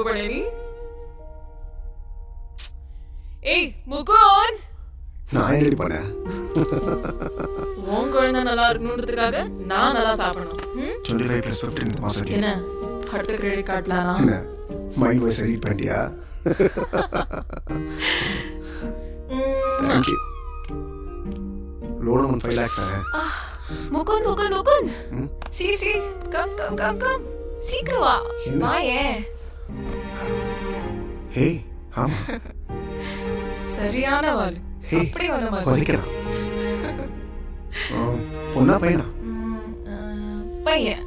பண்ண நீ? ஏய் முகுந்த், நான் என்னடி பண்ணேன்? உன் குழந்தை நல்லா இருக்கணுன்றதுக்காக நான் நல்லா சாப்பிடணும். 25 + 15 மாசம் என்ன அடுத்த கிரெடிட் கார்ட்லாம் என்ன மைண்ட் வாய்ஸ் ரீட் பண்ணியா? Thank you. Loan 5 lakhs Mukund Mukund Mukund C come சீக்கிரம் வா. வாயே. ஹே ஆமா சரியான வாள். ஹே அப்படி வர மாதிரி வலிக்கிறான். பொண்ணா பையனா? பையன்.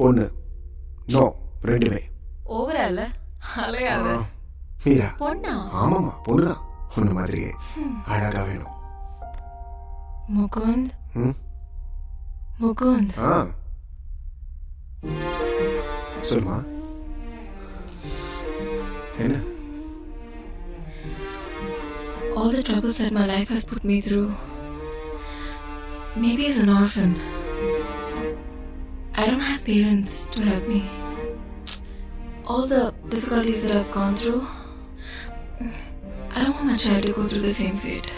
பொண்ணு. நோ ரெண்டுமே. ஓவரால அலையாத. மீரா பொண்ணா? ஆமாமா பொண்ணுதான். உன்ன மாதிரியே அழகா வேணும். முகுந்த் முகுந்த் சொல்லுமா. என்ன? All the troubles that my life has put me through. Maybe as an orphan. I don't have parents to help me. All the difficulties that I've gone through, I don't want my child to go through the same fate.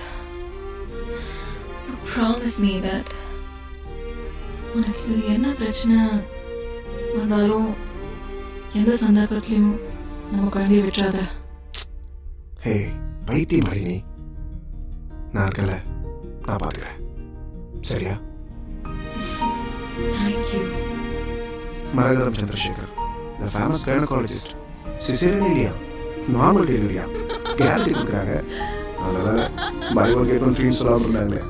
So promise me that உனக்கு என்ன பிரச்சனை வந்தாலும் எந்த சந்தர்ப்பத்திலையும் நம்ம குழந்தைய விட்டுறாத. ஹே பைத்தியம் மாதிரி நீ. நான் இருக்கல, நான் பார்த்துக்கிறேன். சரியா? Thank you. Maragatham Chandrasekhar, the famous gynecologist. Caesarean இல்லையா, நார்மல் டெலிவரியா கேரண்டி கொடுக்குறாங்க. நல்ல வேலை பை ஒன் கெட் ஒன் ஃப்ரீன்னு சொல்லாமல் இருந்தாங்களே.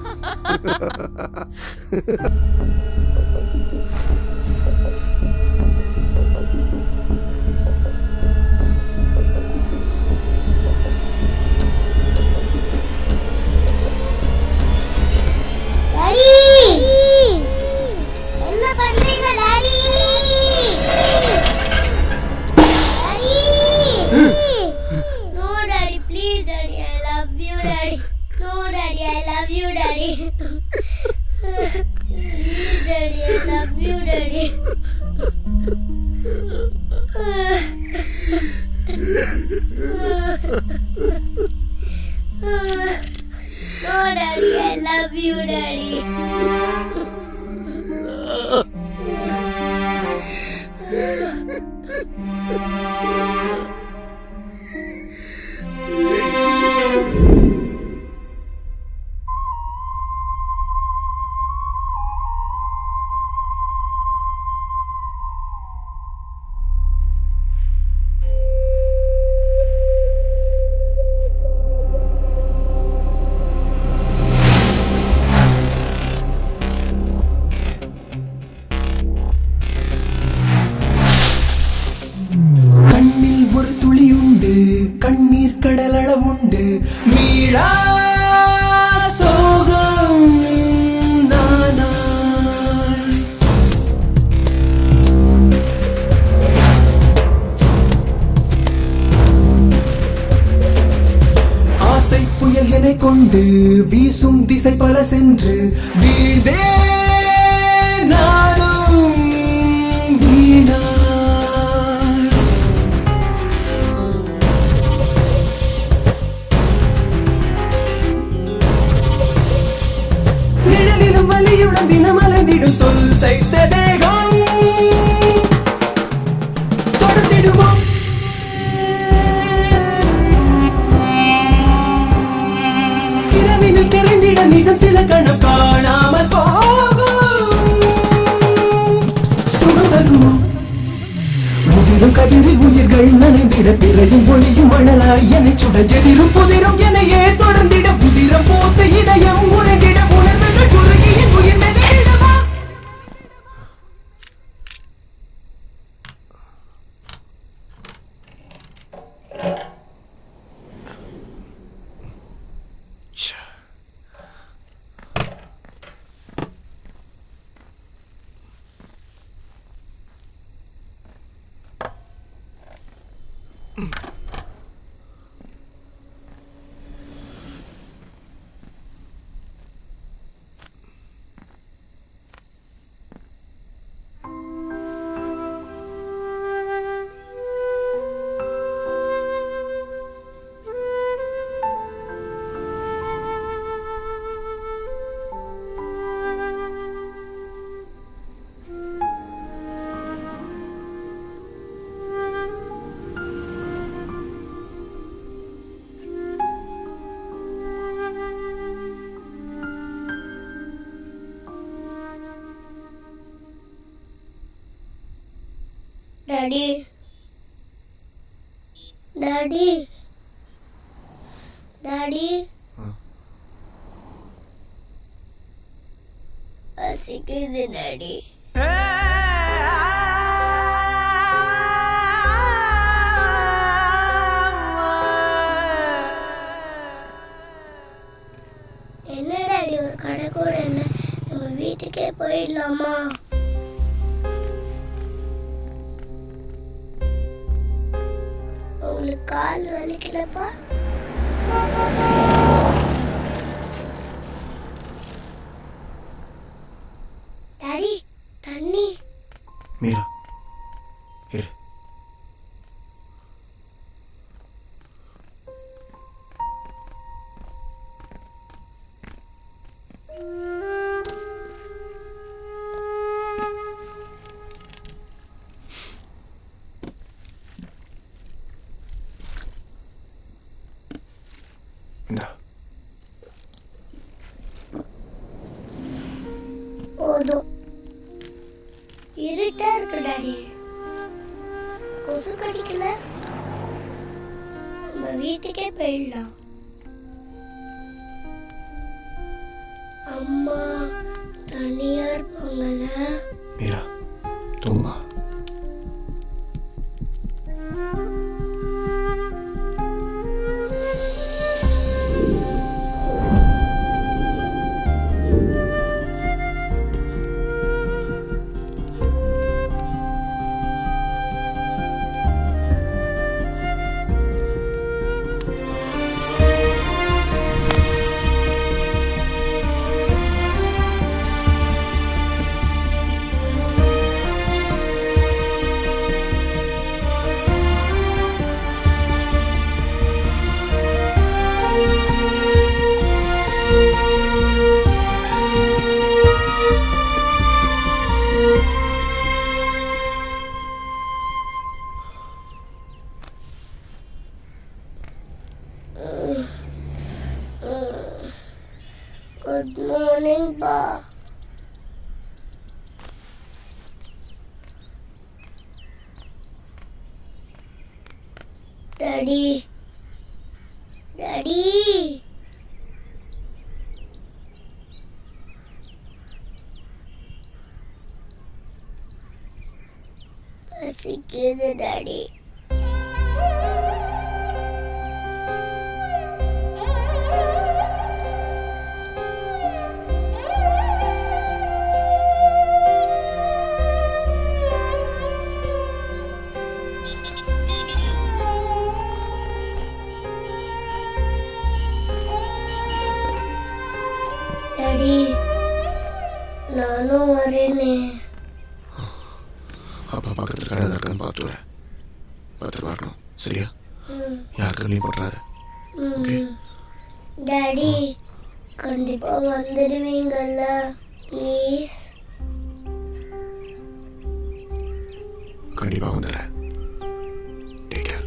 கொண்டு வீசும் திசை பல சென்று வீழ்தே நானும் வீணா. நிழலிலும் வலியுடன் தினம் அலைந்திடும் சொல் தைத்த தேகம் தொடர்ந்திடுவோம். நிதம் சில கணம் காணாமல் போகும் சுகம் தருவோம். முதிரும் கதிரில் உயிர்கள் நனைந்திட பிறையும் ஒளியும் மணலாய் என்னை சுட எதிரும் புதிரும் எனையே தொடர்ந்திட புதிரம் போத்த இதயம் உறங்கிட உணர்வுகள் குறுகியின் உயிர் மேலிடவா. டாடி டாடி டாடி பசிக்குது டாடி. என்ன டாடி ஒரு கடை கூட என்ன, நம்ம வீட்டுக்கே போயிடலாமா? உங்களுக்கு கால் வலிக்கலப்பா? டாடி தண்ணி. மீரா இரு. இந்தா. போதும். இருட்டா இருக்கு டாடி. கொசு கடிக்கல? நம்ம வீட்டுக்கே போயிடலாம். அம்மா தனியா இருப்பாங்கல்ல? மீரா தூங்கா. குட் மார்னிங் பா. டாடி டாடி பசிக்குது டாடி. டாடி நானும் வரேனே. அப்பா பக்கத்தில் கடை இருக்கான்னு பார்த்து வரேன். பத்திரமா இருக்கணும் சரியா? யாருக்கு நீ போட்டுறாத. டாடி கண்டிப்பா வந்துடுவீங்கல்ல ப்ளீஸ்? கண்டிப்பாக வந்துடுறேன். Take care.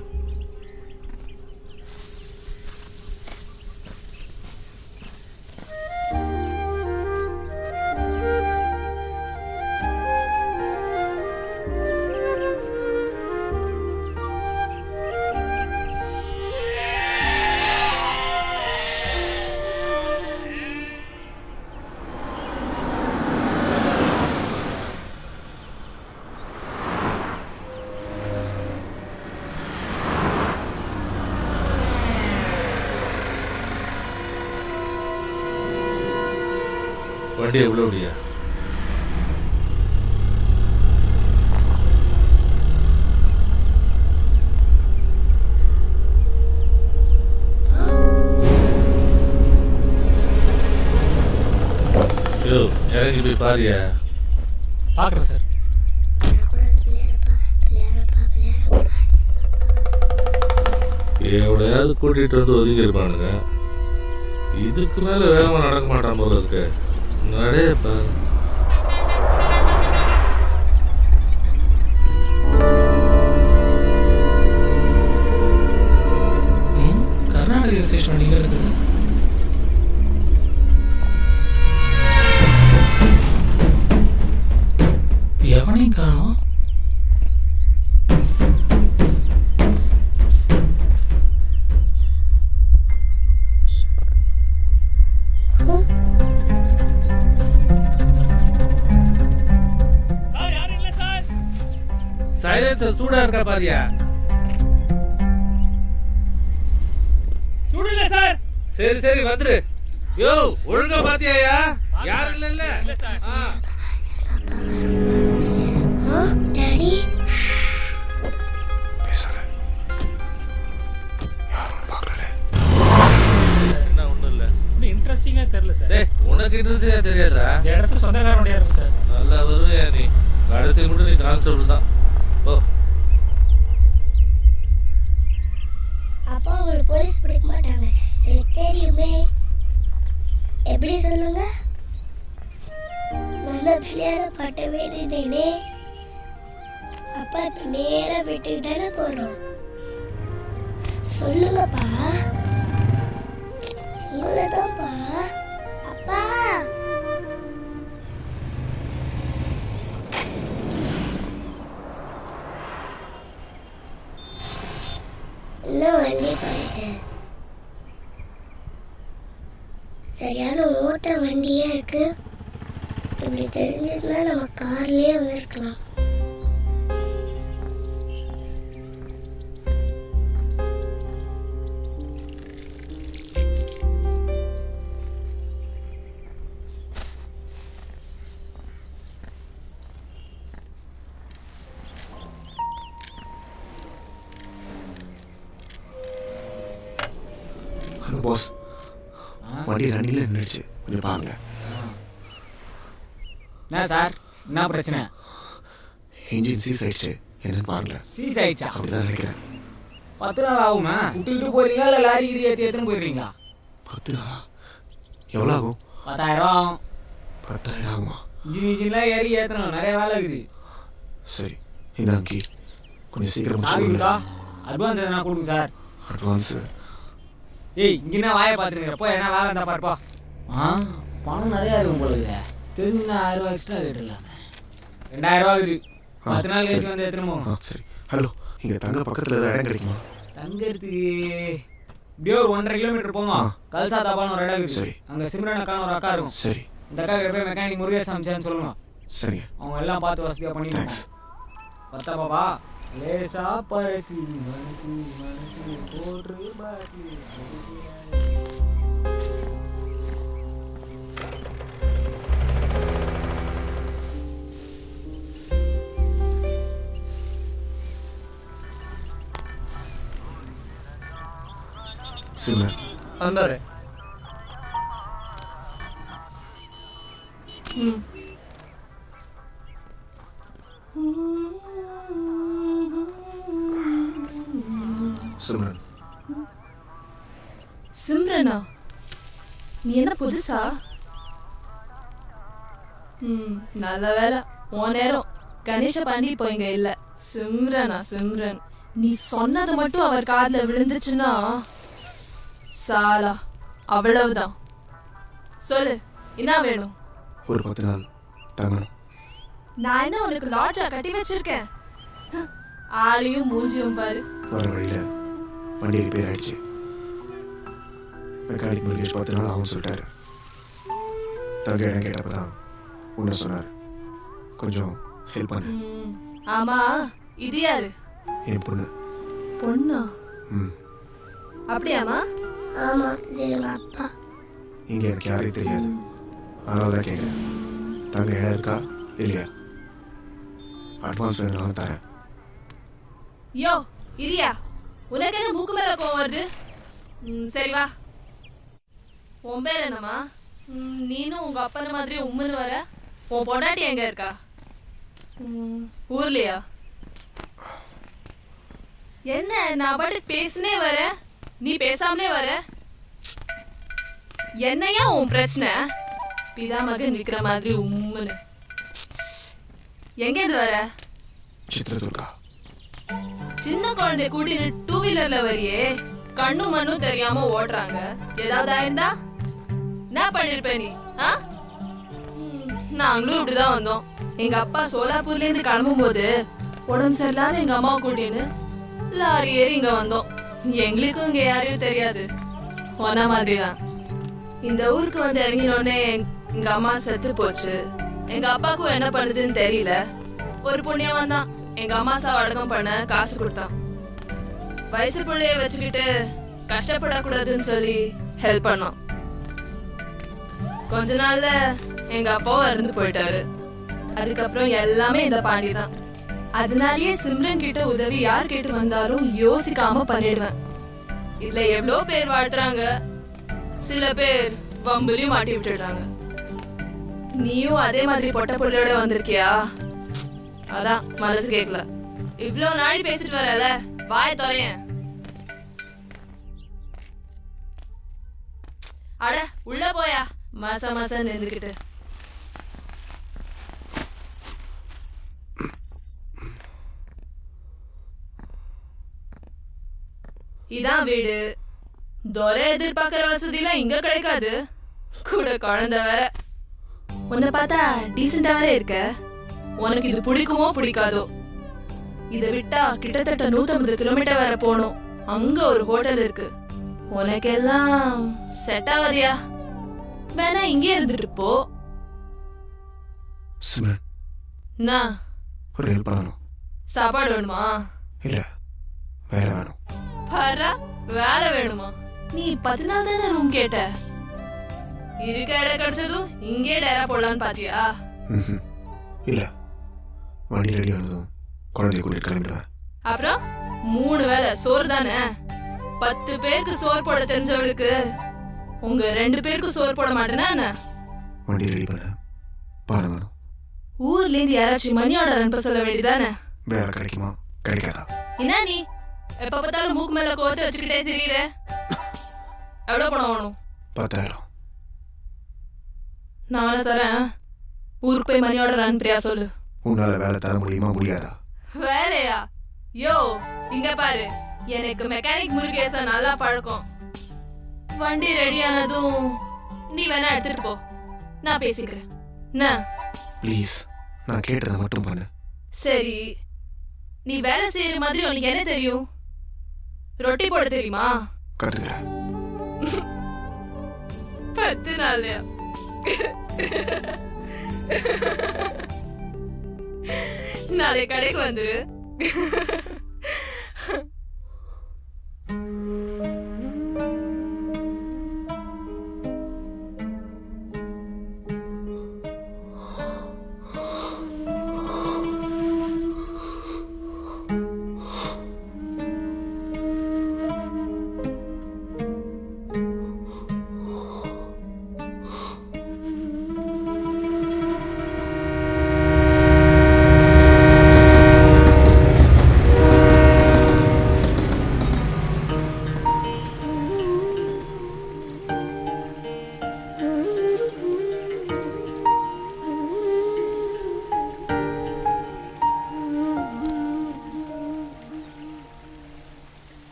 வண்டி எவ்வளோ முடியா? யோ இறங்கி போய் பாரியா? பார்க்குறேன் சார். எவ்வளோயாவது கூட்டிகிட்டு வந்து ஒதுங்கி இருப்பானுங்க. இதுக்கு மேலே வேகமாக நடக்க மாட்டான் போல இருக்கு. நடேப்பா. கர்நாடக ஹில் ஸ்டேஷன் வண்டிங்க இருக்குது. எவனையும் காணோம். இருக்கா பாரியா? சுடுங்க சார். சரி சரி வந்துரு. யோ ஒழுங்கா பாத்தியாயா? யாரும் இல்ல. டாடி பேசாத, யாரும் பார்க்கல. என்ன ஒண்ணும் இல்ல. இன்னும் இன்ட்ரெஸ்டிங்கா தெரியல சார். டேய் உனக்கு இன்ட்ரெஸ்டா தெரியாதா? இந்த இடத்து சொந்தக்காரனுடைய இருக்கும் சார். நல்லா வருவியா நீ? கடைசி மட்டும் நீ கான்ஸ்டபிள் தான். ஓ அப்பா உங்களை போலீஸ் பிடிக்க மாட்டாங்க, எனக்கு தெரியுமே. எப்படி சொல்லுங்க? நான் பிள்ளையார பட்ட வேண்டினேனே. அப்பா இப்ப நேரா வீட்டுக்கு தானே போறோம். சொல்லுங்கப்பா. உங்களதான்ப்பா. அப்பா இன்னும் வண்டி போயிடுது. சரியான ஓட்ட வண்டியா இருக்கு. இப்படி தெரிஞ்சதுன்னா நம்ம கார்லயே வந்திருக்கலாம். ஹலோ பாஸ், வண்டி ரன்னிங்ல நின்றுச்சு, கொஞ்சம் பாருங்க. என்ன சார், என்ன பிரச்சனை? இன்ஜின் சீஸ் ஆயிடுச்சு, என்னன்னு பாருங்க. சீஸ் ஆயிடுச்சா? அப்படிதான் நினைக்கிறேன். 10 நாள் ஆகுமா? விட்டுக்கிட்டு போறீங்களா இல்லை லாரி கீரி ஏற்றி எடுத்துன்னு போயிடுறீங்களா? 10 நாளா? எவ்வளோ ஆகும்? 10,000 ஆகும். 10,000 ஆகுமா? இன்ஜின்லாம் ஏறி ஏற்றணும், நிறைய வேலை இருக்குது. சரி, இந்தாங்க கீ, கொஞ்சம் சீக்கிரம் சாப்பிடுங்களா? அட்வான்ஸ் எதனா கொடுங்க சார். அட்வான்ஸு? ஏய், இங்கே வாயை பார்த்துருக்கிறப்போ என்ன வேலை இருந்தா பாருப்பா. பணம் நிறையா இருக்கும் போல இருக்குது. தெரிஞ்சுன்னா 1000 ரூபா எக்ஸ்ட்ரா கேட்டுடலாமே. 2000 ரூபா இருக்குது. 10 நாள் கழிச்சு வந்து எடுத்துன்னு போவோம். சரி. ஹலோ, இங்கே தங்க பக்கத்தில் ஏதாவது இடம் கிடைக்குமா? தங்கறதுக்கு இப்படியே ஒரு 1.5 கிலோமீட்டர் போங்க. கல்சா தாபான்னு ஒரு இடம் இருக்குது. சரி. அங்கே சிம்ரன் அக்கான்னு ஒரு அக்கா இருக்கும். சரி. இந்த அக்கா கிட்ட போய் மெக்கானிக் முருகேஷ் அமைச்சான்னு சொல்லணும். சரிங்க. அவங்க எல்லாம் பார்த்து வசதியாக பண்ணிடுவாங்க. பத்தா பாபா, லேசா பறக்கு மனசு மனசு போட்டு பாக்கு. சிம்ரன் अंदर है। சிம்ரன். சிம்ரனா, நீ என்ன புதுசா? நல்ல வேலை, உன் நேரம் கணேஷ பாண்டி இப்போ இங்க இல்ல. சிம்ரனா சிம்ரன், நீ சொன்னது மட்டும் அவர் காதுல விழுந்துச்சுன்னா சாலா அவ்வளவுதான். சொல்லு, என்ன வேணும்? ஒரு 10 நாள் தங்கணும். நான் என்ன உனக்கு லாட்ஜா கட்டி வச்சிருக்கேன்? ஆளையும் மூஞ்சியும் பாரு. வர வழியில் வண்டி ரிப்பேர் ஆயிடுச்சு. மெக்கானிக் முருகேஷ் 10 நாள் ஆகும் சொல்லிட்டாரு. தங்க இடம் கேட்டப்ப தான் உன்ன சொன்னார். கொஞ்சம் ஹெல்ப் பண்ணு. ஆமா, இது யாரு? என் பொண்ணு. பொண்ணா? ம். அப்படியாமா? ஆமா, இது எங்க அப்பா. இங்கே எனக்கு யாரையும் தெரியாது, அதனால தான் கேட்குறேன். தங்க இடம் இருக்கா இல்லையா? அட்வான்ஸ் வேணும்னாலும் தரேன். யோ இரியா, உனக்கு என்ன மூக்கு மேல கோவம் வருது? சரி வா. உன் பேர் என்னம்மா? நீனும் உங்க அப்பன மாதிரி உம்முன்னு வர. உன் பொண்டாட்டி எங்க இருக்கா? ஊர்லயா? என்ன நான் பாட்டு பேசுனே வர, நீ பேசாமலே வர. என்னையா உன் பிரச்சனை? பிதா மகன் விக்கிற மாதிரி உம்முன்னு. எங்க இருந்து வர? சித்திரதுர்கா. சின்ன குழந்தை கூட்டின்னு 2 வீலர்ல வரியே, கண்ணும் மண்ணும் தெரியாம ஓட்டுறாங்க. ஏதாவது ஆயிருந்தா என்ன பண்ணிருப்ப நீ? நாங்களும் இப்படிதான் வந்தோம். எங்க அப்பா சோலாப்பூர்ல இருந்து கிளம்பும் போது உடம்பு சரியில்லாத எங்க அம்மாவை கூட்டின்னு லாரி ஏறி இங்க வந்தோம். எங்களுக்கும் இங்க யாரையும் தெரியாது, ஒன்ன மாதிரிதான். இந்த ஊருக்கு வந்து இறங்கினோடனே எங்க அம்மா செத்து போச்சு. எங்க அப்பாவுக்கும் என்ன பண்ணுதுன்னு தெரியல. ஒரு புண்ணியவன் தான் எங்க அம்மா சாவை அடக்கம் பண்ண காசு கொடுத்தான். வயசு பிள்ளைய வச்சுக்கிட்டு கஷ்டப்படக்கூடாதுன்னு சொல்லி ஹெல்ப் பண்ணோம். கொஞ்ச நாள்ல எங்க அப்பாவும் இறந்து போயிட்டாரு. அதுக்கப்புறம் எல்லாமே இந்த பாண்டி தான். அதனாலயே சிம்ரன் கிட்ட உதவி யார் கேட்டு வந்தாலும் யோசிக்காம பண்ணிடுவேன். இதுல எவ்வளோ பேர் வாழ்த்துறாங்க, சில பேர் வம்புலையும் மாட்டி விட்டுடுறாங்க. நீயும் அதே மாதிரி பொட்ட புள்ளையோட வந்திருக்கியா? அதான் மனசு கேட்கல. இவ்வளோ நாடி பேசிட்டு வரல, வாய தொலையேன். அட உள்ள போயா, மாச மாசம் நின்றுக்கிட்டு. இதான் வீடு. துரை எதிர்பார்க்கிற வசதிலாம் இங்க கிடைக்காது. கூட குழந்தை வேற. உன்னை பார்த்தா டீசெண்டா வேற இருக்க. உனக்கு இது பிடிக்குமோ பிடிக்காதோ? இதை விட்டா கிட்டத்தட்ட 150 கிலோமீட்டர் வேற போகணும். அங்க ஒரு ஹோட்டல் இருக்கு. உனக்கெல்லாம் செட் ஆகாதியா? வேணா இங்கே இருந்துட்டு போ. சிம்ரன், ஒரு ஹெல்ப் பண்ணணும். சாப்பாடு வேணுமா? இல்ல, வேலை வேணும். பாரா, வேலை வேணுமா? நீ 10 நாள் தானே ரூம் கேட்ட. இருக்க இடம் கிடைச்சதும் இங்கே டேரா போடலான்னு பாத்தியா? இல்ல, வண்டி ரெடி ஆனதும் குழந்தைய கூட்டிட்டு கிளம்பிடுவேன். அப்புறம் 3 வேளை சோறு தானே. 10 பேருக்கு சோறு போட தெரிஞ்சவளுக்கு உங்க 2 பேருக்கு சோறு போட மாட்டேனா என்ன? வண்டி ரெடி பண்ண பணம் வேணும். ஊர்ல இருந்து யாராச்சும் மணி ஆர்டர் அனுப்ப சொல்ல வேண்டியதானே? வேலை கிடைக்குமா கிடைக்காதா? என்ன நீ எப்ப பார்த்தாலும் மூக்கு மேல கோத்து வச்சுக்கிட்டே திரியிற? எவ்வளவு பணம் வேணும்? 10,000. நானே தரேன். ஊருக்கு போய் மணி ஆர்டர் அனுப்புறியா சொல்லு. உன்னால வேலை தர முடியுமா முடியாதா? வேலையா? யோ இங்க பாரு, எனக்கு மெக்கானிக் முருகேச நல்லா பழக்கம். வண்டி ரெடி ஆனதும் நீ வேணா எடுத்துட்டு போ, நான் பேசிக்கிறேன். ப்ளீஸ், நான் கேட்டதை மட்டும் பண்ணு. சரி, நீ வேலை செய்யற மாதிரி உனக்கு என்ன தெரியும்? ரொட்டி போட தெரியுமா? கத்துக்கிறேன். 10 நாள்லயா? நாளை கடைக்கு வந்துரு.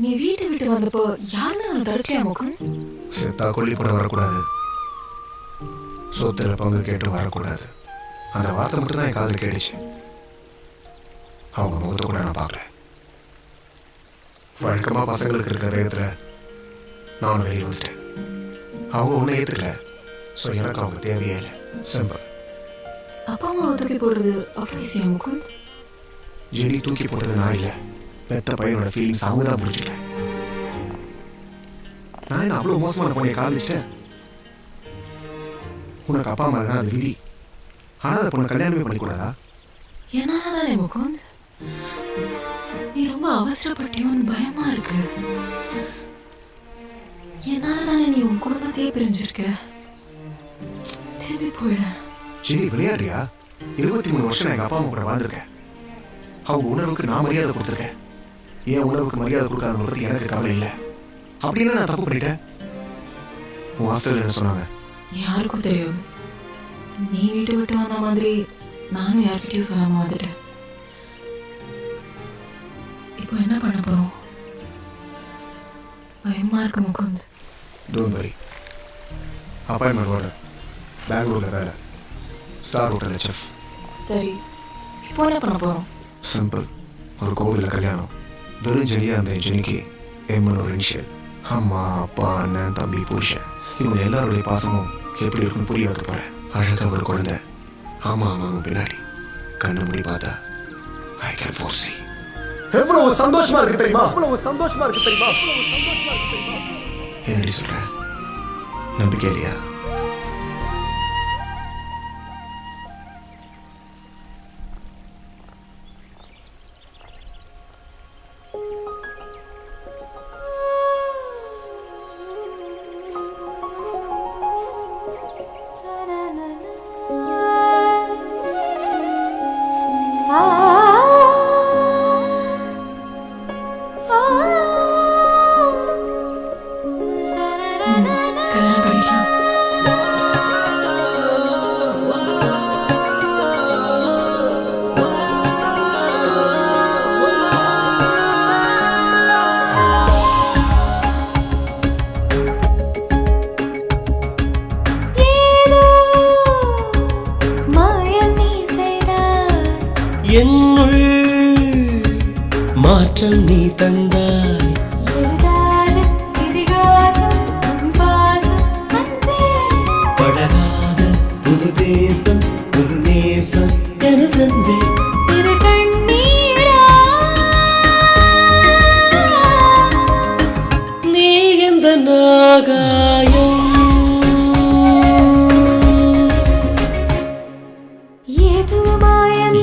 நீ வீட்டை விட்டு வந்தப்போ யாருமே அவனை தடுக்கலையா முகுந்த்? செத்தா கொல்லி போட வரக்கூடாது, சொத்துல பங்கு கேட்டு வரக்கூடாது, அந்த வார்த்தை மட்டும் தான் என் காதில் கேட்டுச்சு. அவங்க முகத்தை கூட நான் பார்க்கல. வழக்கமாக பசங்களுக்கு இருக்கிற வேகத்தில் நானும் வெளியே வந்துட்டேன். அவங்க ஒன்றும் ஏற்றுக்கல. ஸோ எனக்கு அவங்க தேவையே இல்லை. சிம்பிள். அப்பா அம்மாவை தூக்கி போடுறது அவ்வளோ ஈஸியா முகுந்த்? ஜெனி தூக்கி போட்டது நான் இல்லை, பெத்த பையனோட ஃபீலிங்ஸ் அவங்க தான் புரிஞ்சுக்கல. நான் என்ன அவ்வளோ மோசமான பொண்ணையை காதலிச்சிட்டேன்? உனக்கு அப்பா அம்மா அது விதி. ஆனால் அதை பொண்ணை கல்யாணமே பண்ணிக்கூடாதா? என்னால தானே முகுந்த்? நீ ரொம்ப அவசரப்பட்டியோன்னு பயமா இருக்கு. என்னால தானே நீ உன் குடும்பத்தையே பிரிஞ்சிருக்க. திரும்பி போயிட. சரி, விளையாடுறியா? 23 வருஷம் நான் எங்கள் அப்பா அம்மா கூட வாழ்ந்திருக்கேன். அவங்க உணர்வுக்கு நான் மரியாதை கொடுத்துருக்கேன். என் உணர்வுக்கு மரியாதை கொடுக்காதவங்க பற்றி எனக்கு கவலை இல்லை. அப்படின்னு நான் தப்பு பண்ணிட்டேன். உன் ஹாஸ்டல் என்ன சொன்னாங்க? யாருக்கும் தெரியும். நீ வீட்டை விட்டு வந்த மாதிரி நானும் யார்கிட்டயும் சொல்லாம வந்துட்டேன். இப்போ என்ன பண்ண போறோம்? பயமா இருக்கு முகுந்த். Don't worry. அப்பாயின்மெண்ட் பெங்களூர்ல வேலை, ஸ்டார் ஹோட்டல் செஃப். சரி, இப்போ என்ன பண்ண போறோம்? சிம்பிள். ஒரு கோவிலில் கல்யாணம். வெறும் ஜெனியாக இருந்த ஜெனிக்கு எம்னு ஒரு இனிஷியல். அம்மா, அப்பா, அண்ணன், தம்பி, புருஷன், இவங்க எல்லாருடைய பாசமும் எப்படி இருக்குன்னு புரிய வைக்க போகிறேன். அழகாக ஒரு குழந்தை. ஆமாம் ஆமாம், பின்னாடி கண்ணு முடி பார்த்தா ஐ கேன் foresee. எவ்வளவு சந்தோஷமா இருக்கு தெரியுமா? என்னடி சொல்ற? நம்பிக்கை இல்லையா? கல்யாணம் பண்ணிக்கலாம். என்னுள் மாற்றம் நீ தந்தாய், பழகாத புது தேசம் உன் நேசம் என தந்தே. நீ எந்த நாகாயம், ஏதோ மாயம்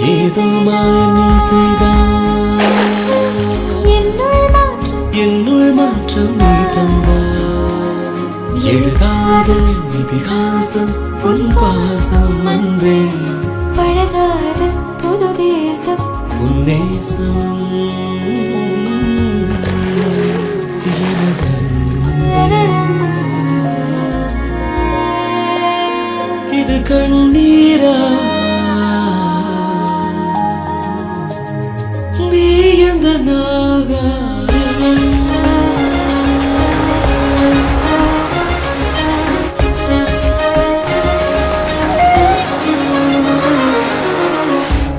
நீ செய்தாய், என்னுள் மாற்றம் நீ தந்தாய். எழுதாத இதிகாசம் உன் பாசம் அன்பே, பழகாத புது தேசம் உன் நேசம் எனது. இது கண்ணீரா நீ எந்த நாகாயம்.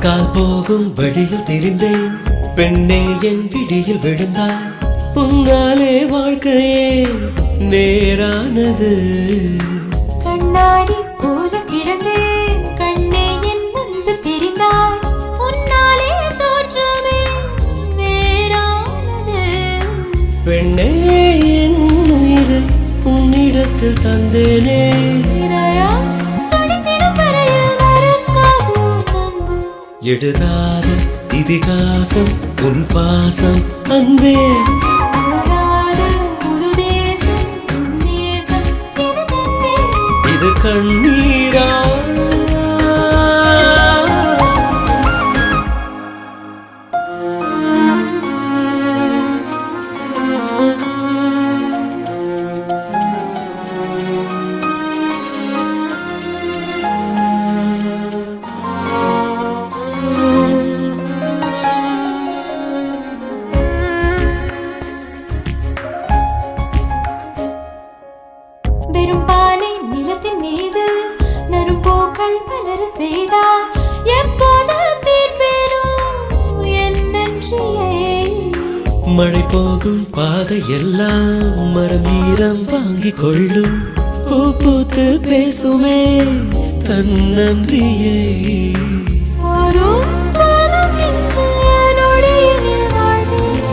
கால் போகும் வழியில் தெரிந்தேன், பெண்ணே என் பிடியில் விழுந்தாய். உன்னாலே வாழ்க்கையே நேரானது. கண்ணாடி போல கிடந்தேன், கண்ணே என் முன்பு தெரிந்தாய். உன்னாலே தோற்றமே வேறானது. பெண்ணே என் உயிரை உன்னிடத்தில் தந்தேனே. இதயம் துடித்திடும் வரையில் மறக்காது அன்பு. எழுதாத இதிகாசம் உன் பாசம் அன்பே, பழகாத புது தேசம் உன் நேசம் என தந்தே. இது கண்ணீரா வெறும் பாலை நிலத்தின் மீது நறும்போக்கள் மலர செய்தார். எப்போது தீர்ப்பேரும் என் நன்றியை. மழை போகும் பாதை எல்லாம் மரம் ஈரம் வாங்கிக் கொள்ளும். பூ பூத்து பேசுமே தன் நன்றியை. ஒரு காலம் இந்த நொடியினில் வாழ்வேன்.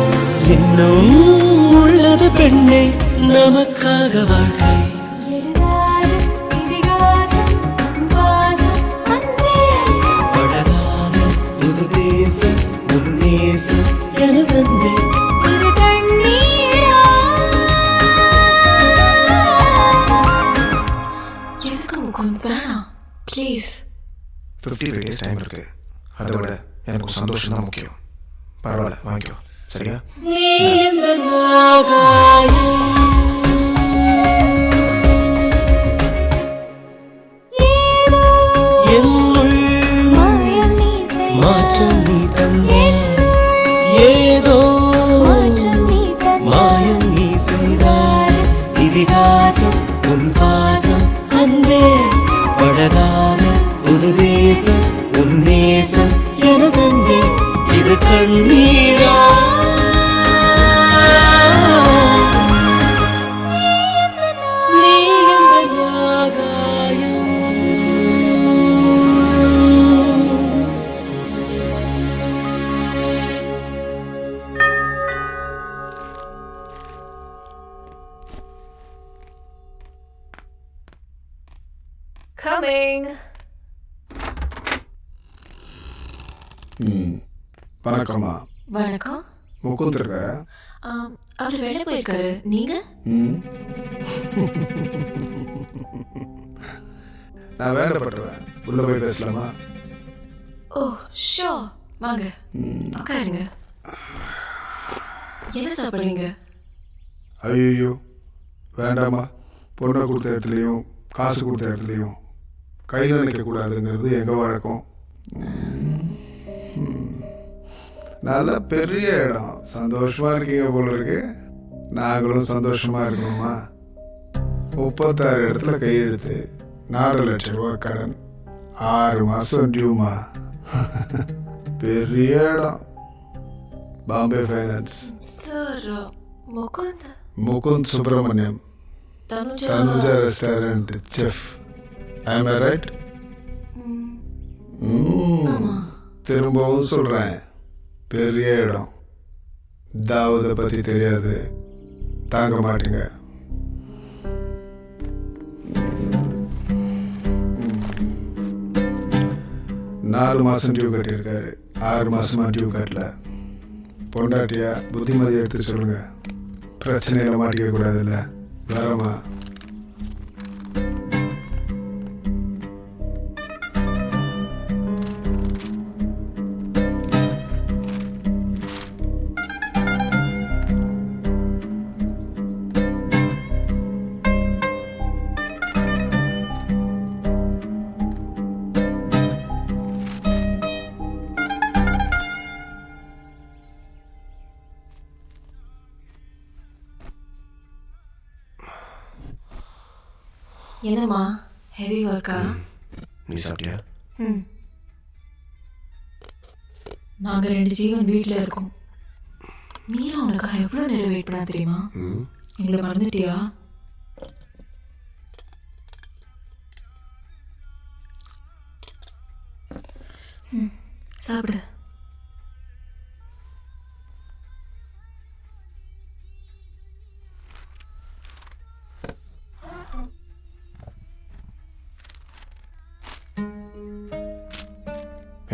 இன்னும் உள்ளது பெண்ணே நமக்காக வாழ்க்கை. எழுதாத இதிகாசம் உன் வாசம் அன்பே. பழகாத புது தேசம் உன் நேசம் என தந்தே. இரு கண்ணீரா எதுக்கு முகுந்த்? வேணாம் ப்ளீஸ். 53 days டைம் இருக்கு. அதை விட எனக்கு சந்தோஷம் தான் முக்கியம். பரவாயில்ல, வாங்கிக்கோ. சரியா? நீ எந்த நாகாயம், என்னுள் மாயம் நீ செய்தாய். மாற்றம் நீ தந்தாய். ஏதோ மாற்றம் நீ தந்தாய். மாயம் நீ செய்தாய். இதிகாசம் உன் பாசம் அன்பே, பழகாத புது தேசம் உன் நேசம் என தந்தே. இது கண்ணீரா Coming. வணக்கம்மா. வணக்கம். முகுந்த் இருக்காரா? அவர் வெளில போயிருக்காரு. நீங்க? நான் வேலைப்பட்டுருவேன். உள்ள போய் பேசலாமா? ஓ ஷோ, வாங்க உட்காருங்க. என்ன சாப்பிடுறீங்க? ஐயோ வேண்டாமா. பொண்ணை கொடுத்த இடத்துலையும் காசு கொடுத்த இடத்துலையும் கையில் நிற்கக்கூடாதுங்கிறது எங்கள் வழக்கம். நல்ல பெரிய இடம், சந்தோஷமாக இருக்கீங்க போல இருக்கு. நாங்களும் சந்தோஷமாக இருக்கணுமா? 36 இடத்துல கையெழுத்து, 4 லட்சம் ரூபா கடன், 6 மாதம் டியூமா. பெரிய இடம். Bombay finance. Sir Mukund Subramaniam, Tanuja restaurant chef. Am I right? திரும்பவும் சொல்கிறேன், பெரிய இடம். தாவூதை பற்றி தெரியாது, தாங்க மாட்டீங்க. நாலு மாதம் டியூ கட்டியிருக்காரு, 6 மாதமா டியூ கட்டல. பொண்டாட்டியா புத்திமதி எடுத்து சொல்லுங்க, பிரச்சனையில மாட்டிக்க கூடாதுல்ல. வரமா? என்னம்மா ஹெவி ஒர்க்கா? நீ சாப்பிட்டியா? நாங்கள் 2 ஜீவன் வீட்டில் இருக்கோம். மீரா உனக்காக எவ்வளோ நேரம் வெயிட் பண்ணா தெரியுமா? எங்களை மறந்துட்டியா? சாப்பிடு.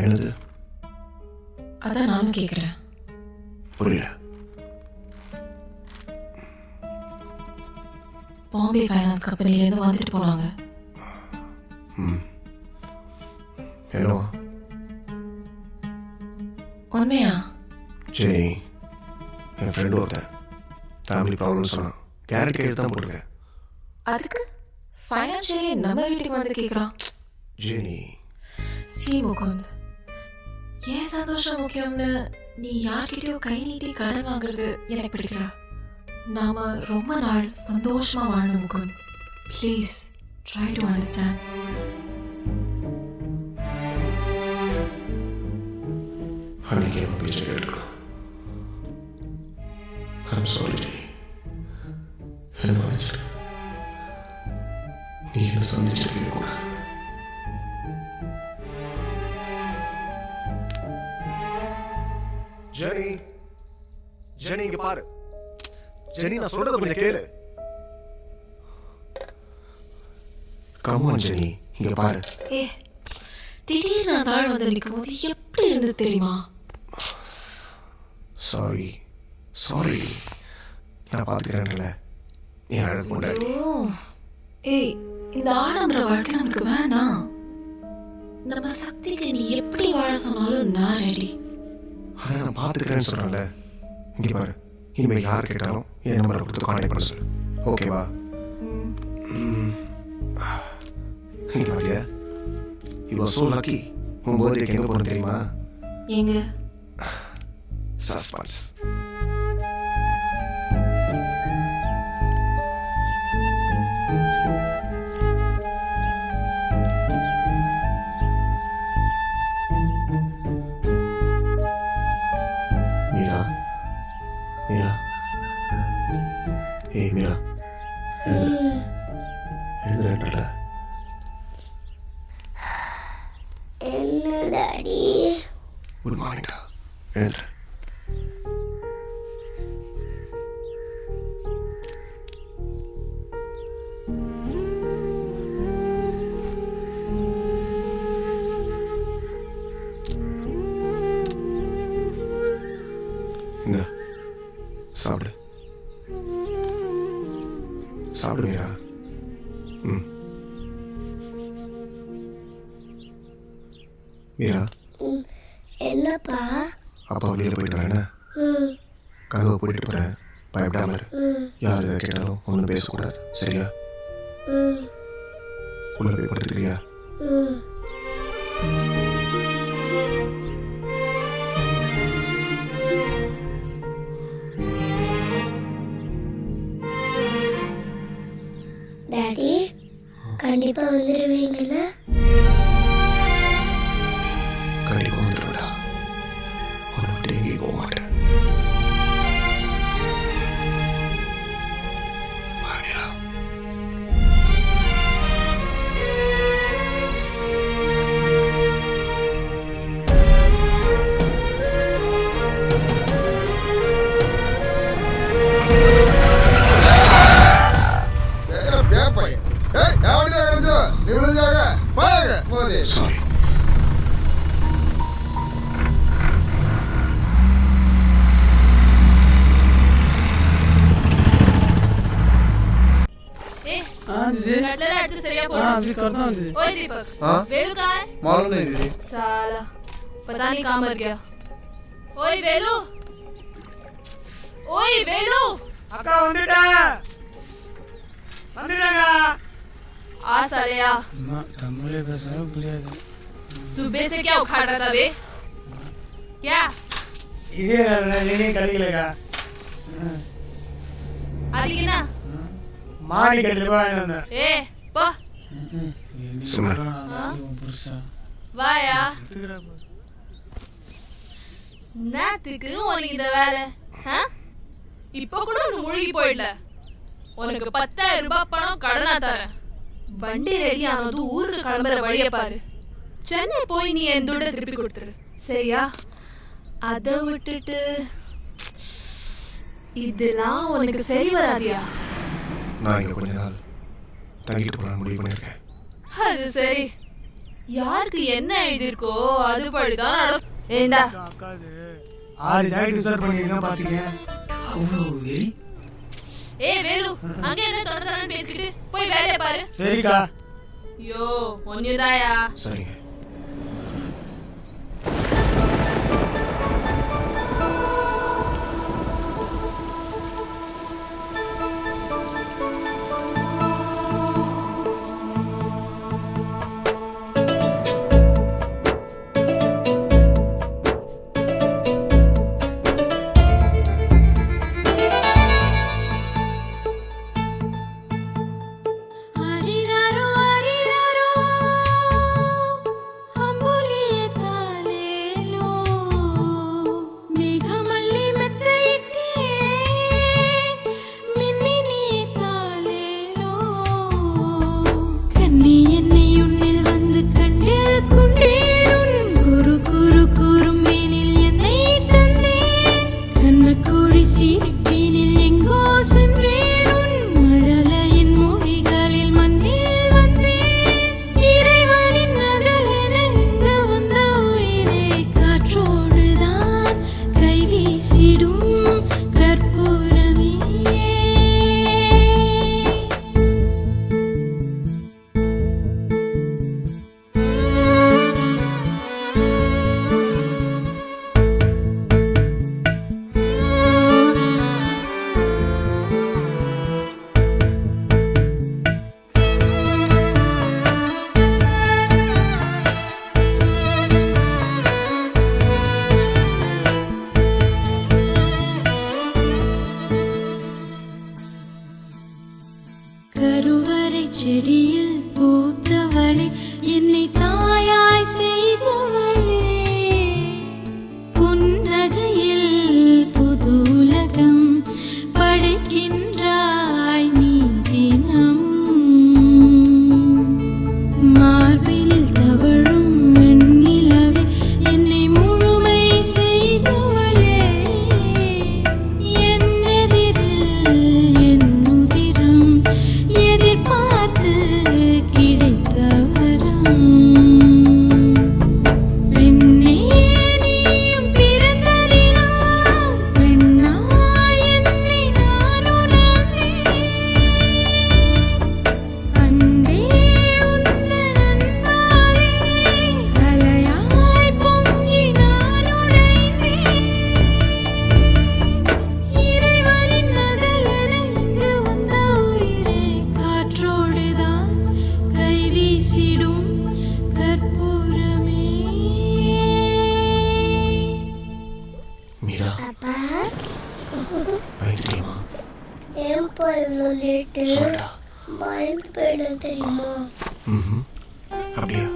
என்னது? அதான் நானும் கேட்குறேன். புரியல. பாம்பே ஃபைனான்ஸ் கம்பெனிலேருந்து வந்துட்டு போனாங்க. என்னவா? உண்மையா? சரி, என் ஃப்ரெண்டு ஒருத்தன் ஃபேமிலி ப்ராப்ளம் சொன்னான். கேரட் கேட்டு தான் போட்டிருக்கேன். அதுக்கு ஃபைனான்ஷியலி நம்ம வீட்டுக்கு வந்து கேட்குறான். ஜெனி, சி முகுந்த், ஏன் சந்தோஷம் முக்கியம்னு நீ யார்கிட்டயோ கை நீட்டி கடன் வாங்குறது எனக்கு பிடிக்கல. நாம ரொம்ப நாள் சந்தோஷமா வாழணும் Mukund. Please try to understand. அன்னைக்கு அவன் பேச்சை கேட்டுருக்கான். ஐம் சாரி ஜெனி, என்ன மன்னிச்சிரு. நீ என்ன சந்திச்சிருக்கவே கூடாது. ஜெனி, ஜெனி இங்க பாரு. ஜெனி, நான் சொல்றத கொஞ்சம் கேளு. கம் ஆன் ஜெனி, இங்க பாரு. திடீர்னு நான் தாழ் வந்து நிற்கும் போது எப்படி இருந்தது தெரியுமா? சாரி சாரி, நான் பார்த்துக்கிறேன்ல. நீ அழகு கொண்டாடி. ஏய், இந்த ஆடம்பர வாழ்க்கை நமக்கு வேண்டாம். நம்ம சக்திக்கு நீ எப்படி வாழ சொன்னாலும் நான் ரெடி. அதை நான் பார்த்துக்கிறேன்னு சொல்கிறேன்ல. இங்கே பாரு, இனிமேல் யார் கேட்டாலும் என் நம்பரை கொடுத்து கான்டாக்ட் பண்ண சொல்லு. ஓகேவா? இங்கே பார்த்தியா, யூ ஆர் ஸோ லக்கி. உன் பர்த்டேக்கு எங்கே போகணும் தெரியுமா? எங்க? சஸ்பென்ஸ். மீரா, மீரா, ஏய் மீரா, எழுதுறேன்ல. என்ன டாடி? குட் மார்னிங்டா, எழுதுறேன். சாப்பிடு மீரா. ம் மீரா. என்னப்பா? அப்பா வெளியில் போயிட்டு வரேன்னா கதவை போயிட்டு போகிறேன். பயப்படாம இரு. யார் எதை கேட்டாலும் ஒன்றும் பேசக்கூடாது, சரியா? உள்ள போய் படுத்துக்கிறியா? டாடி கண்டிப்பா வந்துடுவீங்கல்ல? கண்டிப்பாக வந்துடுவேடா. உன்னை விட்டு எங்கேயும் போக மாட்டேன். சாரி. ओए दीपक, वेलू कहाँ है? मालूम नहीं दीदी. साला पता नहीं कहाँ मर गया. ओए वेलू, ओए वेलू, அக்கா வந்துட்டாங்க. आ साले आ. தமிழே பேசவே புரியாது. सुबह से क्या उखाड़ रहा था बे? क्या? இதே நீ கழிக்கலக்கா. आदि ना? மாடி கட்டிட்டு போய் ए पा. சிம்ரன். வாயா. நாத்துக்கு உனக்கு இந்த வேலை இப்போ கூட ஒன்று முழுகி போயிடல. உனக்கு 10,000 ரூபாய் பணம் கடனா தரேன். வண்டி ரெடி ஆனதும் ஊருக்கு கிளம்புற வழியை பாரு. சென்னை போய் நீ என் துட்டை திருப்பி கொடுத்துரு, சரியா? அதை விட்டுட்டு இதெல்லாம் உனக்கு சரி வராதியா? நான் இங்கே கொஞ்ச நாள் தங்கிட்டு போகலான்னு முடிவு பண்ணியிருக்கேன். அது சரி, யாருக்கு என்ன எழுதியிருக்கோ அது படிதான் நடக்கும். ஏண்டா 6 ஜாக்கெட் யூஸ் பண்ணிருக்கேன் பாத்தீங்க. அவ்வளோ வெரி. ஏ வேலு, அங்க என்ன தொடர்ந்து பேசிக்கிட்டு போய் வேலையை பாரு. சரிக்கா. ஐயோ ஒன்னுதாயா. சரிங்க. செடியில் பூத்தவளே என்னை தாயாய் செய்தவளே புன்னகையில் புதுலகம் படைக்கின்றாய் நீ தினமும் மார்பினில் தவழும் வெண்ணிலவே என்னை முழுமை செய்தவளே என் எதிரில் என் உதிரம் எதிர்பார்த்து தெரியுமா? ஏன்பா இவ்வளோ லேட்டு? சொல்டா. பயந்து போயிடும் தெரியுமா? அப்படியா?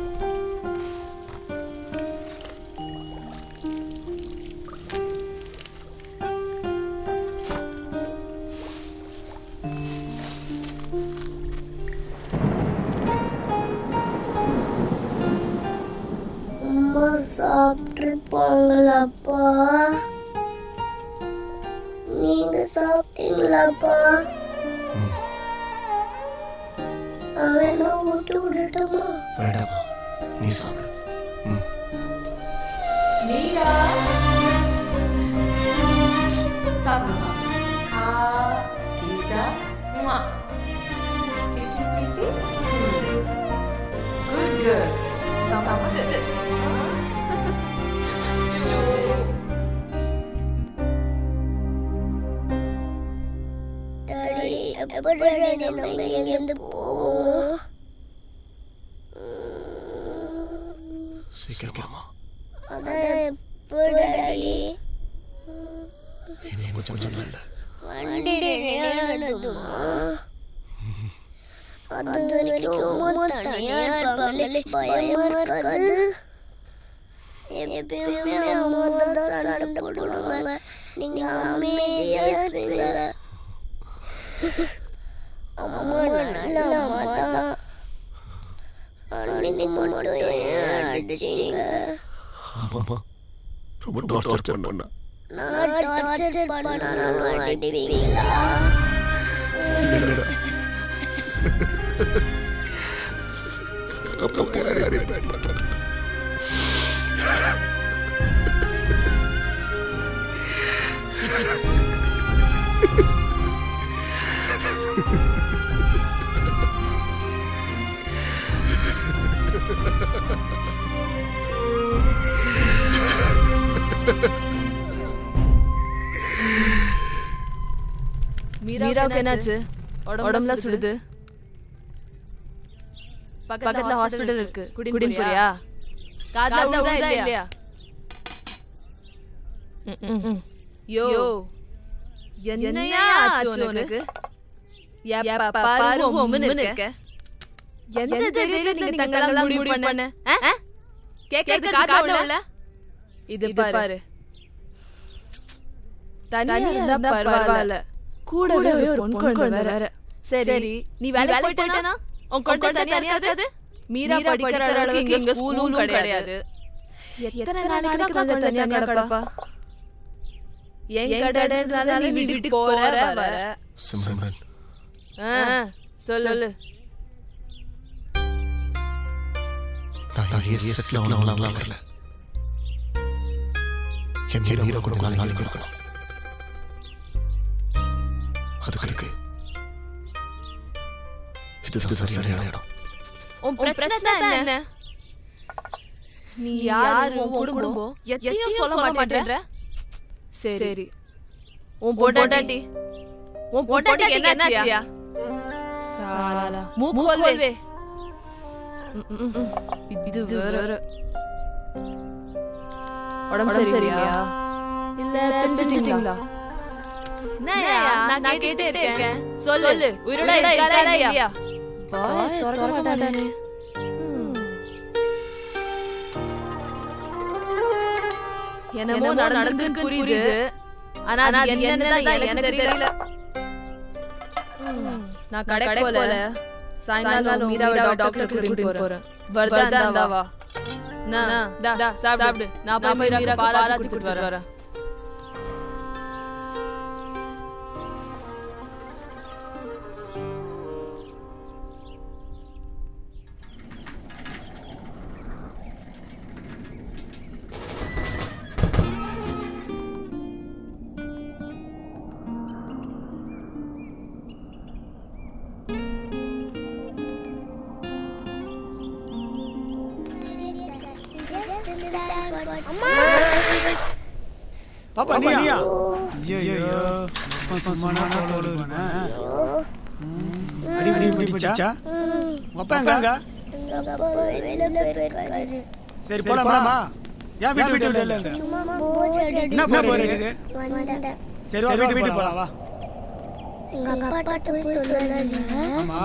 அம்மா சாப்பிட்டுருப்பாங்களாப்பா? நீங்க சாப்பிட்டீங்களாப்பா? அவனை விட்டு விடட்டுமா? வேண்டாமா, நீ சாப்பிடு. மீரா சாப்பிடு சாப்பிடு. Good girl. சாப்பிடு. டாடி, எப்போ டாடி நம்ம இங்கேருந்து போவோம்? சீக்கிரமா. அதான் எப்போ டாடி? இன்னும் கொஞ்சம் நல்ல. வண்டி ரெடியானதுமா? அது வரைக்கும் அம்மா தனியா இருப்பாங்களே, பயமா இருக்காது? எப்பயுமே அம்மா தான் சண்டை போடுவாங்க, நீங்க அமைதியா இருப்பீங்க. அம்மா நல்ல அம்மா தான். அன்னைக்கு மட்டும் ஏன் அடிச்சீங்க? அம்மா ரொம்ப டார்ச்சர் பண்ணா. நான் டார்ச்சர் பண்ணாலும் அடிப்பீங்களா? அப்பா யாரையும் பயன்படுத்த. மீராவுக்கு என்னாச்சு? உடம்புல சுடுது. பக்கத்துல ஹாஸ்பிடல் இருக்கு, குடின் போறியா? காதுல விழுதா இல்லையா? யோ என்னையா ஆச்சு உனக்கு? எப்ப பாரு உம்முன்னு இருக்க. எந்த தைரியத்துல நீங்க தங்கலாம் முடிவு பண்ண? கேக்குறது காதுல இல்ல? இது பாரு, தனியா இருந்தா பரவாயில்ல, கூடவே ஒரு பொன் குழந்தை வேற. சரி நீ வேலை போயிட்டேனா உன் குழந்தை தனியா இருக்காது? மீரா படிக்கிற அளவுக்கு இங்க ஸ்கூலும் கிடையாது. எத்தனை நாளைக்கு தான் குழந்தை தனியா கிடப்பா? என் கடனால நீ வீட்டுக்கு போற வர. சிம்ரன், சொல்லு. நான் ஏன் செட்டில் ஆகலாம் வரல. என் ஹீரோ கொஞ்ச நாளைக்கு இருக்கணும். அதுக்கு இதுதான் சரியான இடம். உன் பிரச்சனை என்ன? நீ யாரு? உன் குடும்பம் எதையும் சொல்ல மாட்டேன்ற. சரி உன் பொண்டாட்டி என்னாச்சியா? சாலா மூக்கோல்வே. இது வேற. உடம்பு சரியில்லையா? இல்ல பிரிஞ்சிட்டீங்களா? நான் கேட்டே இருக்கேன், சொல்லு. உயிரோட இருக்காளா இல்லையா? வாயை திறக்க மாட்டானே. என்னமோ நடந்துருக்கு புரியுது, ஆனா அது என்னன்னு எனக்கு தெரியல. நான் கடைக்கு போல, சாயங்காலம் மீராவை டாக்டர் கூட்டிட்டு போறேன். வருதா வா. சாப்பிடு. நான் போய் மீரா பாலா கொடுத்துட்டு வரேன். பாப்பா நீயா? ஐயோ சும்மா நான் ஓடுறேனா? அடி பிடிச்சா? அப்பா எங்க? சரி போலாமா? ஏன் வீட்டு இல்லங்க? சும்மா போர் அடிக்குது. என்ன போர் அடிக்குது? சரி வா வீட்டு போலாம் வா. எங்க அப்பாட்ட போய் சொல்லாதீங்க. ஆமா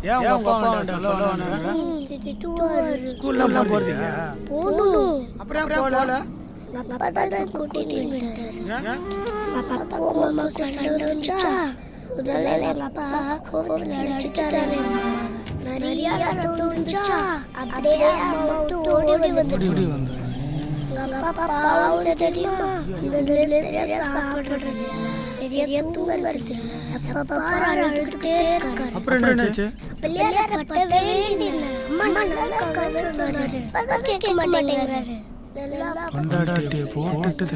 ஏன் உங்க அப்பா சொல்ல வேணாம்ங்கற? திட்டுவாரு. ஸ்கூல்ல போறீங்க? போணும். அப்புறம் போல. எங்க அப்பா தான் கூட்டிட்டு வந்துட்டாரு. அப்பா அம்மா சண்டை வந்துச்சா? முதல்ல எங்க அப்பா கோவத்துல அடிச்சிட்டாரு எங்க அம்மாவை. நிறைய ரத்தம் வந்துச்சா? அப்படியே அம்மா விட்டு ஓடி வந்துட்டாரு. எங்க அப்பா பாவம் தெரியுமா? அந்த சரியா சாப்பிடுறது சரியா தூங்குறது. அப்பா பாரு அழுதுகிட்டே இருக்காரு. அப்புறம் என்னாச்சு? பிள்ளையார பட்ட வேண்டின அம்மா நல்லா கவனிக்கிறாரு. பக கேட்க மாட்டேங்கிறாரு. கொண்டாடி போட்டுட்டு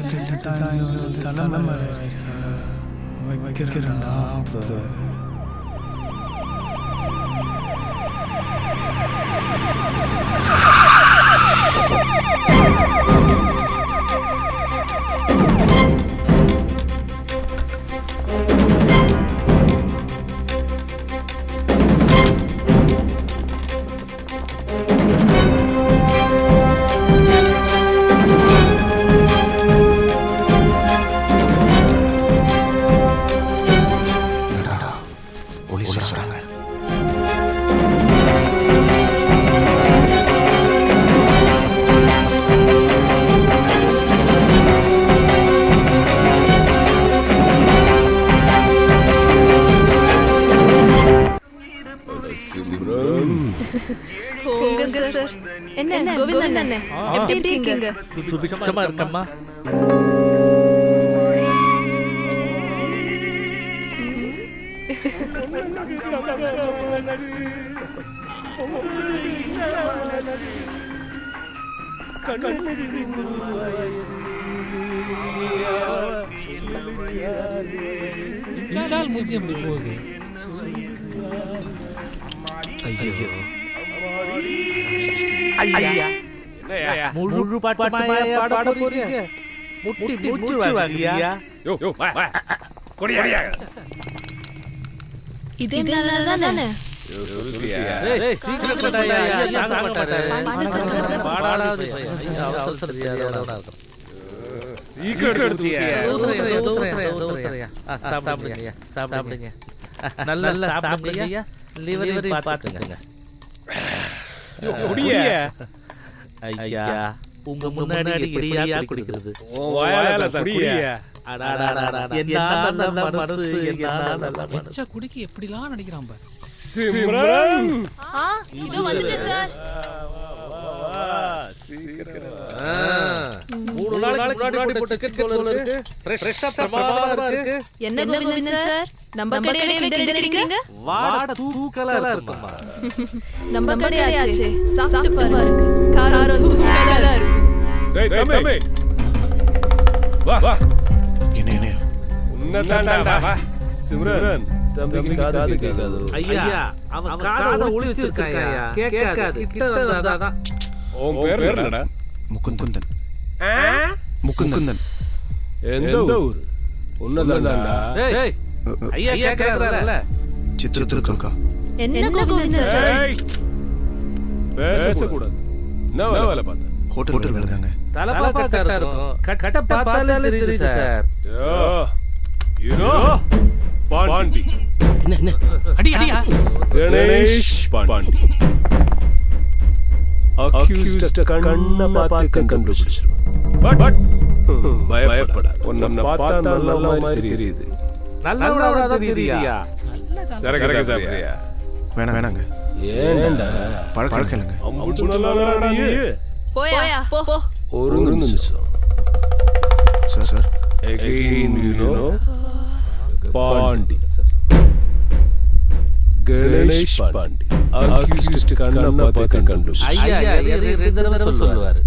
தலைமை வைக்கிறேன்டா. போலீஸ் வராங்க. போங்க சார். என்ன கோவிந்தன் அண்ணே, எப்படி இருக்கீங்க? சுபிக்ஷமா இருக்கம்மா. இந்தால் மூஞ்சி எப்படி போகுது? ஐயோ ஐயா முழு பாட்டுமாயா பாட போறீங்க? முட்டி மூச்சு வாங்கியா? யோ கொடியா இதே நல்லா தானே? ஏய் சீக்கிரம் கொண்டாயா, தாங்க மாட்டாரு. பாடாடாது ஐயா, அவசரத்தியாரோட சீக்கிரம் எடுத்துட்டியா? ஊத்துறயா. சாப்பிடுங்க. நல்லா சாப்பிடுங்க. லிவரி பாத்துங்க. குடியா? ஐயா உங்க முன்னாடி எப்படியா குடிக்கிறது? வாயால குடியா? என்ன மனசு, வெச்ச குடிக்கு எப்படிலாம் நடிக்கிறான் பாரு. சிம்ரன் இதோ வந்துட்டேன் சார். மூணு நாளைக்கு முன்னாடி போட்ட சிக்கன் போல இருக்கு. ஃப்ரெஷ்ஷா பிரமாதமா இருக்கு. என்ன கோவிந்தன் சார், நம்ம கடையிலே விக்கிறீங்க? வாட தூக்கலா இருக்குமா? நம்ம கடையாச்சே, சாப்பிட்டு பாருங்க. காரம் தூக்கலா இருக்கு. டேய் தம்பி வா என்ன உன்னதாண்டா வா. சிம்ரன் தம்பிக்கு காது கேட்காது. ஐயா அவன் காதை ஒளிச்சு வச்சிருக்காயா, கேட்காது. கிட்ட வந்தாதான். உன் பேர் என்னடா? முகுந்தன். முகுந்தன். எந்த ஊர்? உன்னதாண்டா. டேய் ஐயா கேக்குறாரல. சித்திரதுர்கா. என்ன கோவிந்தன் சார்? பேசக்கூடாது. என்ன வேலை பார்த்த? ஹோட்டல் வேலை தாங்க. தலப்பா கட்டா இருக்கும். கட்ட பார்த்தாலே தெரியுது சார். You know Pandi. என்ன அடியா? கணேஷ் பாண்டி. அக்யூஸ்ட் கண்ண பார்த்து கண்டுபிடிச்சு. பட் பயப்படாத. உன்னை பார்த்தா நல்ல மாதிரி தெரியுது. நல்லவளா தெரியுதியா? சரக்கு சாப்பிடுறியா? வேணாங்க. ஏன்டா? பழக்கம் இல்லைங்க. அம்புட்டு நல்லவளா நீ? போயா போ. ஒரு நிமிஷம். Sir Again, you know, Pandi. Ganesh Pandi. Accused கண்ண பார்த்து கண்டுபிடிச்சு. ஐயா ரெண்டு தடவை சொல்லுவாரு.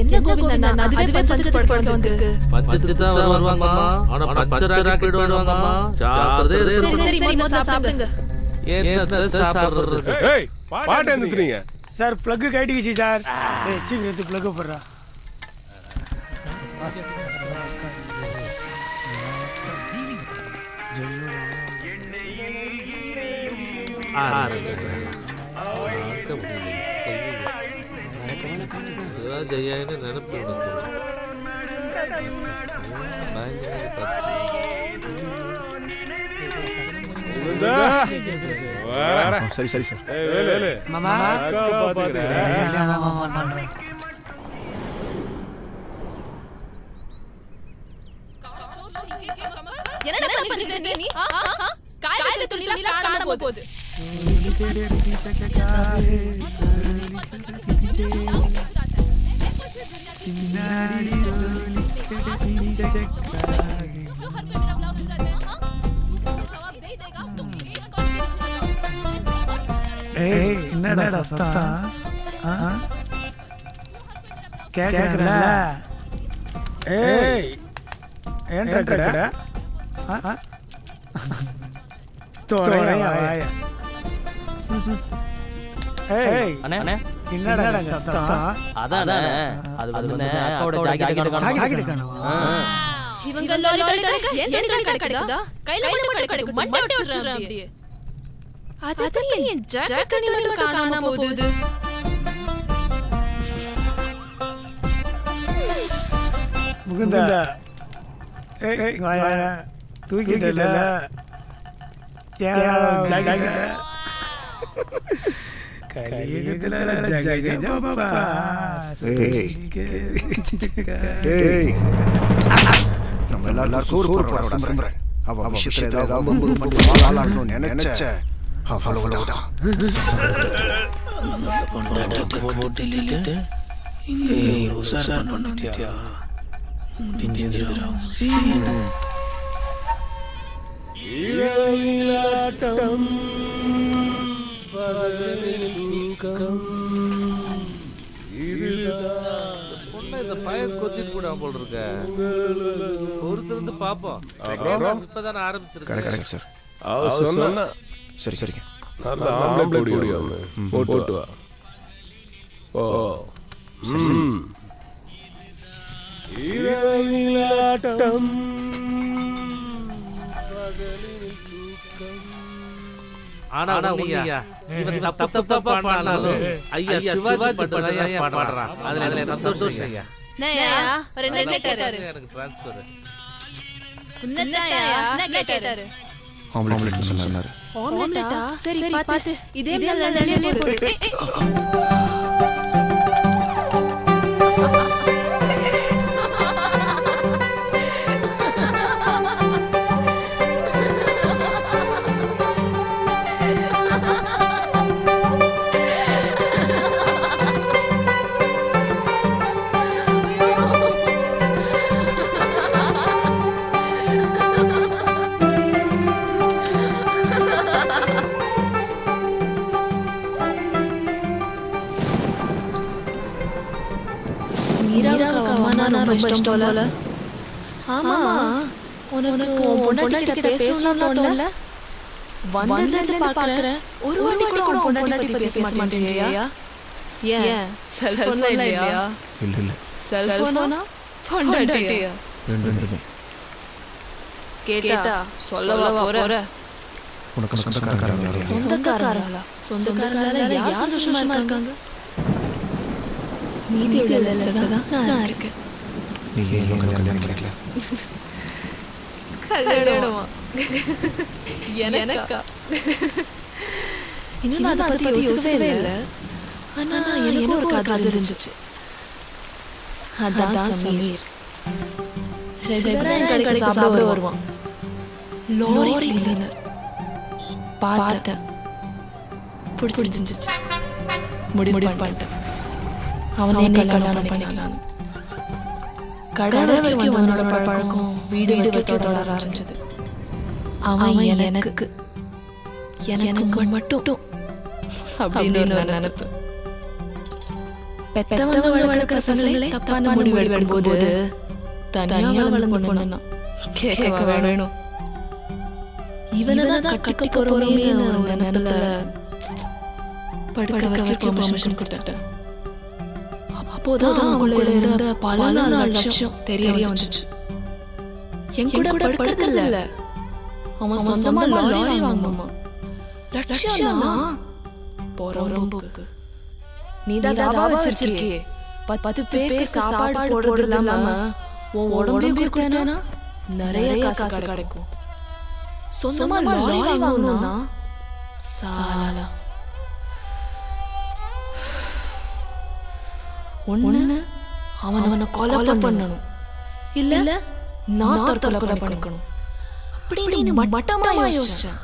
என்ன கோவிந்தன் அண்ணா, அதுவே பஞ்சத்து படுக்க வந்திருக்கு. பஞ்சத்து தான் வருவாங்கம்மா. ஆனா பஞ்சராக்கி போயிடுவாங்கம்மா. ஜாக்கிரதை. சரி முதல்ல சாப்பிடுங்க. ஏன்டா சாப்பிடுறது? ஏய் பாட்டு நிறுத்துறீங்க சார்? பிளக் கட்டிக்கிச்சு சார். ஏய் சீக்கிரம் எடுத்து பிளக் போடுறா. ஜெயான்னு நினைப்பு. சரி சரி சார். மாமா என்ன பண்ணிட்டு நீ காய்கறி துணில காணாம போகுது. என்னடா சத்தம்? கேக்குறல? ஏய் ஏன்டா கடா? தோரையா வாயா. ஏய் அண்ணே என்னடா சத்தம்? அதானே அது வந்து அக்காவோட ஜாக்கெட் காணோம். இவங்க லாரி கடை என்ன கிடைக்குதா? கையில மட்டும் கிடைக்கும். மண்டை உடைச்சிடுறேன் அப்படியே. அதெல்லாம் என் ஜாக்கெட் மட்டும் காணாம போகுது. முகுந்தா ஏய் வாயா தூக்கிட்டல. ஏன் ஜாக்கெட் கலியுகத்துல ஜாக்கெட் பாபா. ஏய் நம்ம எல்லாரும் சோறு போடுறோம் சிம்ரன். அவ விஷயத்துல ஏதாவது வம்பு பண்ணி வாழாளணும்னு நினைச்ச அவ்வளவுதான். பயிர் கொத்திட்டு கூட போல் இருக்க. பொறுத்திருந்து பாப்போம். இப்பதானே ஆரம்பிச்சிருக்கேன் சார். சரி சரிங்க. நல்ல ஆம்பளை கூடியாம போட்டு வா. ஓ இரவிலாட்டம் ஆனா நீங்க இவன் தப்பா பாடுனாலும் ஐயா சிவாஜி பண்றதையா பாடுறான். அதுல சந்தோஷம் ஐயா. நயா ஒரு என்ன கேட்டாரு? எனக்கு ட்ரான்ஸ்ஃபர். உன்னதாயா என்ன கேட்டாரு? ஆம்லெட் சொன்னாரு. ஆம்லெட்டா? சரி பாத்து. இதே நல்ல போடு. ரொம்ப இஷ்டம் போல. ஆமா உனக்கு பொண்டாட்டி பேசணும்னு தோணல? வந்ததுல பாக்குறேன் ஒரு வாட்டி கூட பொண்டாட்டி பத்தி பேச மாட்டேங்கிறியா? ஏன் செல்போன்ல இல்லையா? இல்ல இல்ல. செல்போனா பொண்டாட்டியா? ரெண்டுமே. கேட்டா சொல்லவா போற? உனக்கு சொந்தக்காரங்களா? சொந்தக்காரங்களா யார் சந்தோஷமா இருக்காங்க? நீதி உள்ளதா நான் இருக்கேன். நீ ஏன் கல்யாணம் கிடைக்கல? கல்யாணமா? எனக்கா? இன்னும் நான் அதை பத்தி யோசிக்கவே இல்லை. ஆனா எனக்கு ஒரு கதை இருந்துச்சு. அதான் சமீர். ரெகுலரா என் கடைக்கு சாப்பிட வருவான். Lorry cleaner. பார்த்தேன். பிடிச்சிருந்துச்சு. முடிவு பண்ணிட்டேன். அவனே கல்யாணம் பண்ணிக்கலாம். கடை வைக்கும் அவனோட பழக்கம் வீடு வைக்க தொடர ஆரம்பிச்சது. அவன் எனக்கு மட்டும் அப்படின்னு ஒரு நினைப்பு. பெத்தவங்க வளர்க்கிற பசங்களே தப்பான முடிவு எடுக்கும் போது தனியா வளர்ந்து பொண்ணுன்னா கேட்க வேணும். இவனதான் கட்டிக்க போறோமேன்னு ஒரு நினைப்புல படுக்க வைக்க பெர்மிஷன் கொடுத்துட்டேன். அப்போதான் அவங்களுக்குள்ள இருந்த பல நாள் லட்சியம் தெரிய வந்துச்சு. என் கூட படுக்கிறது இல்ல, அவன் சொந்தமா லாரி வாங்குமா. லட்சியம்னா பொறம்போக்கு. நீதான் தாவா வச்சிருக்கியே, 10 பேருக்கு சாப்பாடு போடுறது இல்லாம உன் உடம்பையும் கொடுத்தேன்னா நிறைய காசு கிடைக்கும். சொந்தமா லாரி வாங்கணும்னா சாலா ஒண்ணு அவனை கொலை பண்ணணும் இல்ல நான் தற்கொலை பண்ணிக்கணும் அப்படின்னு மட்டமா யோசிச்சேன்.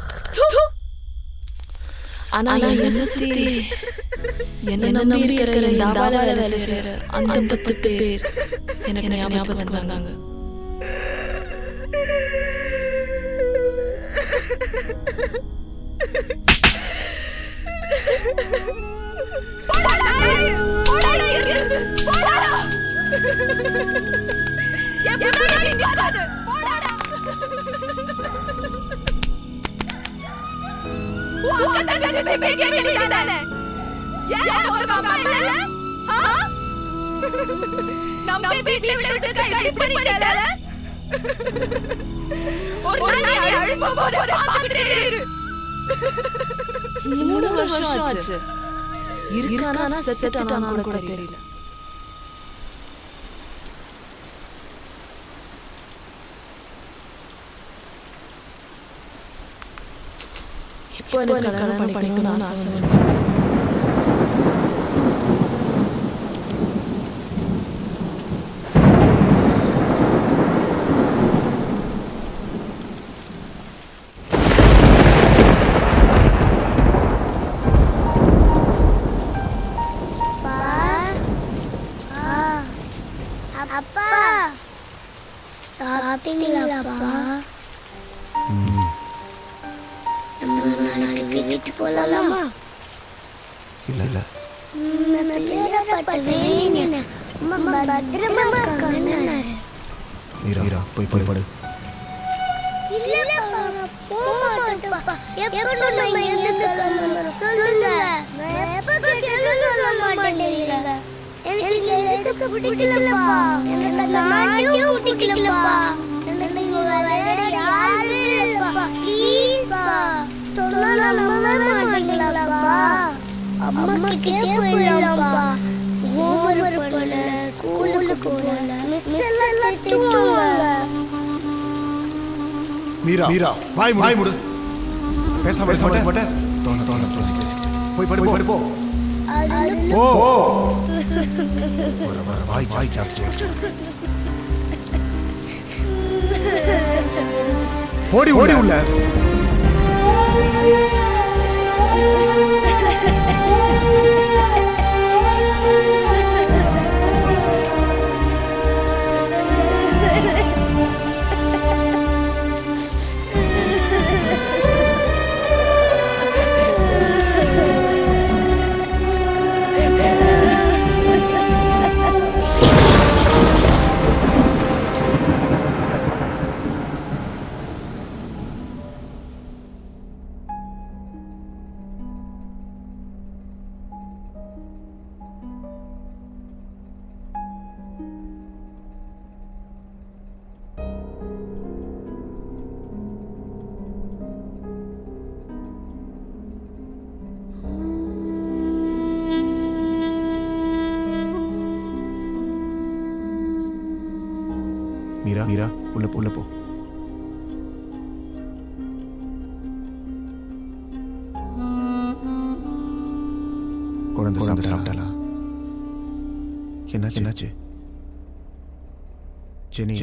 ஆனா என்ன சுத்தி என்ன நம்பி இருக்கிற இந்த வேலை செய்யற அந்த 10 பேர் எனக்கு ஞாபகத்துக்கு வந்தாங்க. மூணு வருஷம் ஆச்சு. இருக்கானா செத்துட்டானா கூட தெரியல. இப்போ எனக்கு கல்யாணம் பண்ணிக்கணும்னு ஆசை வந்து அப்பா சாப்பிட்டீங்களாப்பா? வீட்டுக்கு போலாமா? இல்ல இல்ல மீரா போய் போய் படு. மீரா மீரா வாய் மூடு. பேச மாட்டேன். தோண பேசிக்கிட்டு போய் படு போ. வர வாய் ஜாஸ்தி. ஓடி உள்ள. மீரா உள்ள போ. குழந்தை சாப்பிட்டாளா? என்னாச்சு? ஜெனி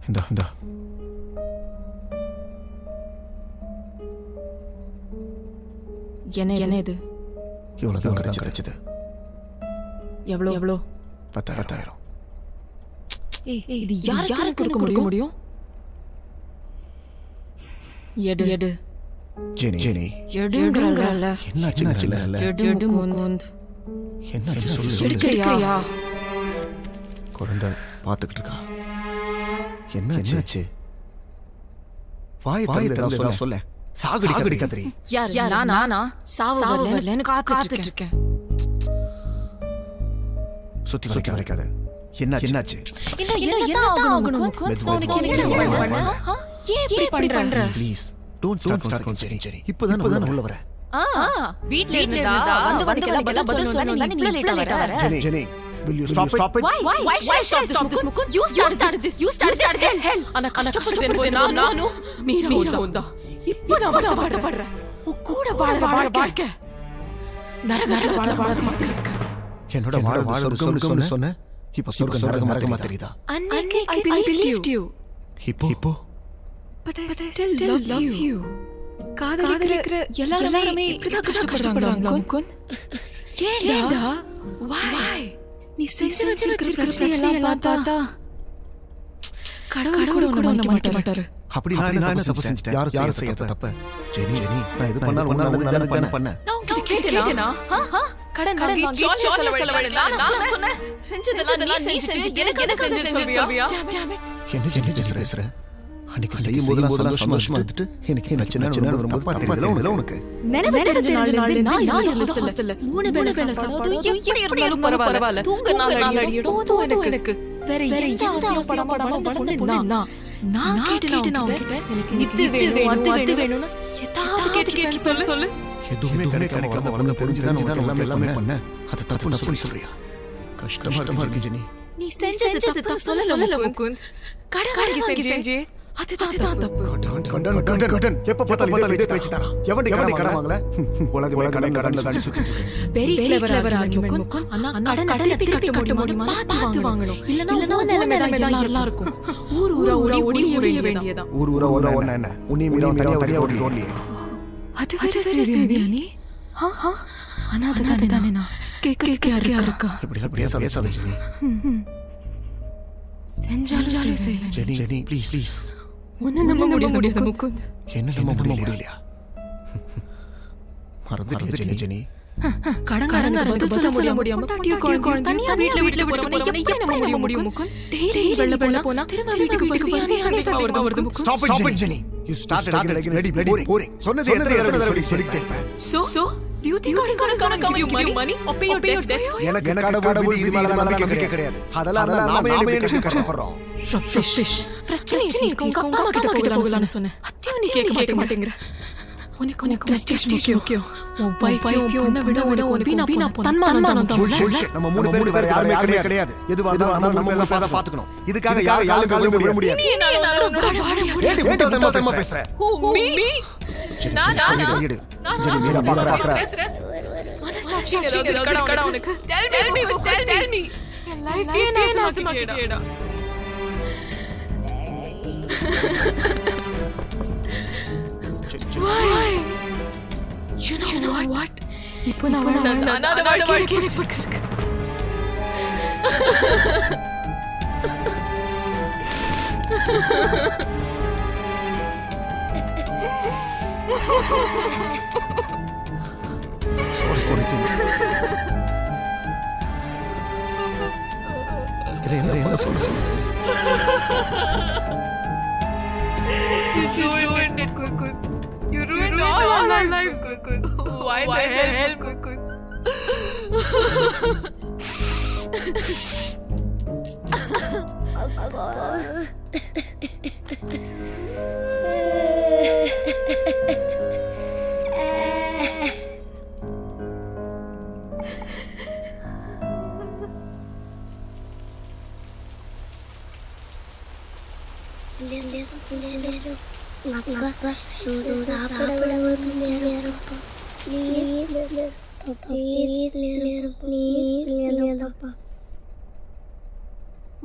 இந்தா என்ன இது? இவ்வளவுதான் கிடைச்சது. எவ்வளோ? 10,000. இது யாருக்கு கொடுக்க முடியும்? எடு. ஜெனி எடுங்கறல. என்னாச்சு? எடு முந்து. என்னாச்சு சொல்லு. எடுக்கறியா? குழந்தை பாத்துக்கிட்டு இருக்கா. என்னாச்சு? வாய் தரல சொல்ல. சாகடி கத்திரி. யார் நானா? சாவு வரலன்னு காத்துட்டு இருக்கேன். சுத்தி வளைக்காத. என்னாச்சு? Please don't start Jenny. இப்பதான் உள்ள வர. வீட்ல இருந்தா வந்து பதில் சொல்லணும்னு நீ இவ்ளோ லேட்டா வர. Jenny Will you stop it? Why should I stop this, Mukund? You started this. You started this hell. Ana కష్టపడేది నేను మీరా ఉందా ఇప్పుడు నా బాధపడற உன் கூட வாழ வாழ்க்கை நரக வாழ இருக்கு. என்னோட வாழ சொர்க்கம்னு சொன்ன இப்ப சொர்க்கம் நரகமா தெரியுதா? அன்னைக்கு I believed you. இப்போ But I still love you. காதலிக்கிற எல்லாருமே இப்படிதான் கஷ்டப்படுறாங்க முகுந்த். ஏன்டா? Why? நீ செஞ்சு வச்சிருக்கிற பிரச்சனை எல்லாம் பார்த்தா கடவுள் கூட மன்னிக்க மாட்டாரு. அப்படி நான் என்ன தப்பு செஞ்சிட்டேன்? யார் செய்ய தப்பு? ஜெனி நான் இது பண்ணாலும் பண்ணேன். நான் கேட்டேனா? கடன் வாங்கி சால செலவழிக்கலாம் நான் சொன்னேன். செஞ்சதெல்லாம் நீ செஞ்சு எனக்கு செஞ்சு சொல்வியா? என்ன பேசுற? அன்னைக்கு செய்யும் போதெல்லாம் சந்தோஷமா இருந்துட்டு எனக்கு சின்ன வரும்போது தெரியல உனக்கு. நினைவு தெரிஞ்ச நாள் நான் ஹாஸ்டல்ல 3 வேளை சாப்பிடுறது எப்படி இருக்கும் பரவாயில்ல. தூங்க நாள் அடியடோ போதும் எனக்கு. வேற எந்த அவசியம் படாம பொண்ணு நான் கேட்டேன் உன்கிட்ட எனக்கு இது வேணும்னு ஏதாவது கேட்டு சொல்லு. எதுவுமே கிடைக்காம வளர்ந்த தெரிஞ்சுதான் எல்லாமே பண்ண. அது தப்பு சொல்றியா? கஷ்டமா இருக்கு ஜெனி. நீ செஞ்சது தப்பு சொல்லல முகுந்த். கடன் செஞ்சு அதுதான் தப்பு. கடன் எப்ப பார்த்தாலும் இதே பேச்சு தானா? எவன்டி கடன் வாங்கல? உலக கடன்ல தான் சுத்திட்டு இருக்கு. Very clever argument Mukund. அண்ணா கடன் திருப்பி கட்ட முடியுமா? பார்த்து வாங்கணும். இல்லனா நிலைமை தான் எல்லாருக்கும். ஊரா ஓடி வேண்டியதான். ஊரா ஓட என்ன? உன்னை மீறி தனியா ஓடலையே. அது சரியா நீ? அனாதை தானே நான். கேட்க யாருக்கா இருக்கா? இப்படி பேசாத ஜெனி. செஞ்சாலும் செய்வேன். Jenny please. உன்னை நம்ப முடியாது முகுந்த். என்ன நம்ப முடியலையா? மறந்துட்டியா ஜெனி? கடன்காரங்க பதில் சொல்ல முடியாம தனியா வீட்ல போறவனை எப்படி நம்ப முடியும் முகுந்த்? டெய்லி வெள்ள போனா திரும்ப வீட்டுக்கு போய் வருது Mukund. Stop it Jenny. You started again bloody boring. சொன்னது எத்தனை தடவை சொல்லிட்டே இருப்பேன். So do you think God is going to give you money or pay your debts? எனக்கு கடவுள் இது மேல நம்பிக்கை கிடையாது. அதெல்லாம் நாமே கஷ்டப்படுறோம். ஃபிஷ் பிரச்சனை உங்க அம்மா கிட்ட போகலாம்னு சொன்னேன். அத்தியும் நீ கேட்க மாட்டேங்கற. உனக்கு பிரஸ்டீஜ் முக்கியம். உன் வைஃப் உன்னை விட வீணா தன்மானம் தான். நம்ம மூணு பேர் யாருமே கிடையாது. எதுவா இருந்தாலும் நம்ம எல்லாம் பாத்துக்கணும். இதுக்காக யாரும் விட முடியாது. நீ என்ன ஏடி பேசுற? மீ நான் மீரா பாக்குற. மனசாட்சி இருக்கடா உனக்கு. Tell me. லைஃப் என்ன நாசமாக்கிட்டேடா. Why? You know what? இப்போ நான் அனாதை வாழ்க்கை எனக்கு பிடிச்சிருக்கு. என்ன சொல்ல You ruined all our lives, Mukund. Why the hell, Mukund?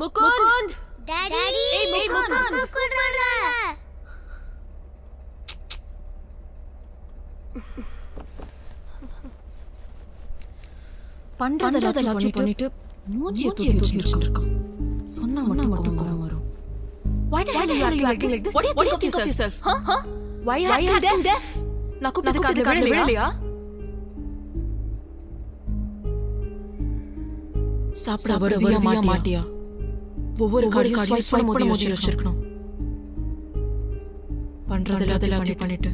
Mukund! Daddy! Hey, Mukund! பண்றதெல்லாம் பண்ணிட்டு மூஞ்சியை தூக்கி வச்சிருக்கான். சொன்னா மட்டும் கோவம் வரும். Why the hell are you acting like this? What do you think of yourself? Huh? Why are you acting deaf? நான் கூப்பிட்டது விழலையா? சாப்பிட வருவியா மாட்டியா? ஒவ்வொரு காரியம் ஸ்வைப் பண்ணும்போது யோசிச்சிருக்கணும். பண்றதெல்லாம் பண்ணிட்டு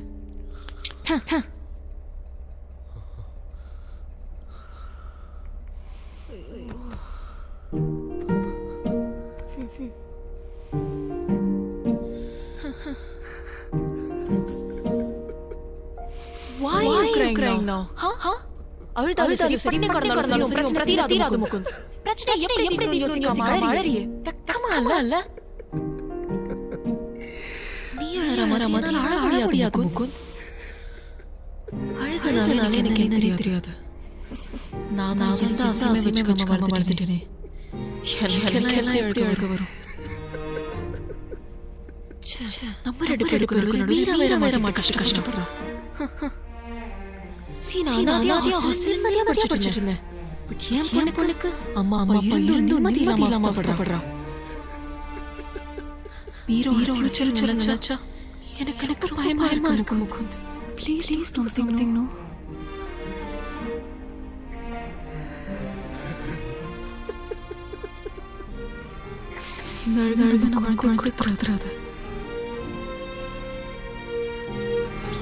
Why are you crying now? Huh? அழுதாலும் சரி பண்ணி கடந்தாலும் சரி உன் பிரச்சனை தீராது முகுந்த். பிரச்சனை எப்படி யோசிக்காம அழறியே? வெக்கமா இல்ல? நீ அழற மாதிரி அழ முடியாது முகுந்த். அழுகனாலே எனக்கு என்ன தெரியாது. நான் எந்த ஆசையுமே வச்சுக்காம வளர்ந்துட்டேனே. எனக்கெல்லாம் எப்படி அழுக வரும்? நம்ம ரெண்டு பேருக்கு வேற கஷ்டப்படுறோம். நான் ஹாஸ்டல்ல படிச்சிட்டு இருந்தேன். பட் என் பொண்ணுக்கு அம்மா இருந்தும் நிம்மதி இல்லாம கஷ்டப்படுறா. மீரோ ஃபியூச்சர் நினைச்சா எனக்கு பயமா இருக்கு Mukund. Please do something. No அழுக நான் கொடுத்துறாத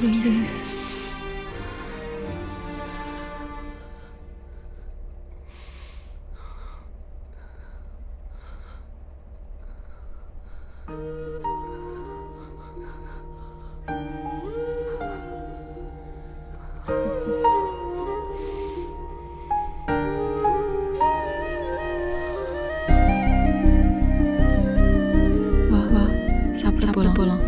ப்ளீஸ். வா சாப்பிட போலாம்.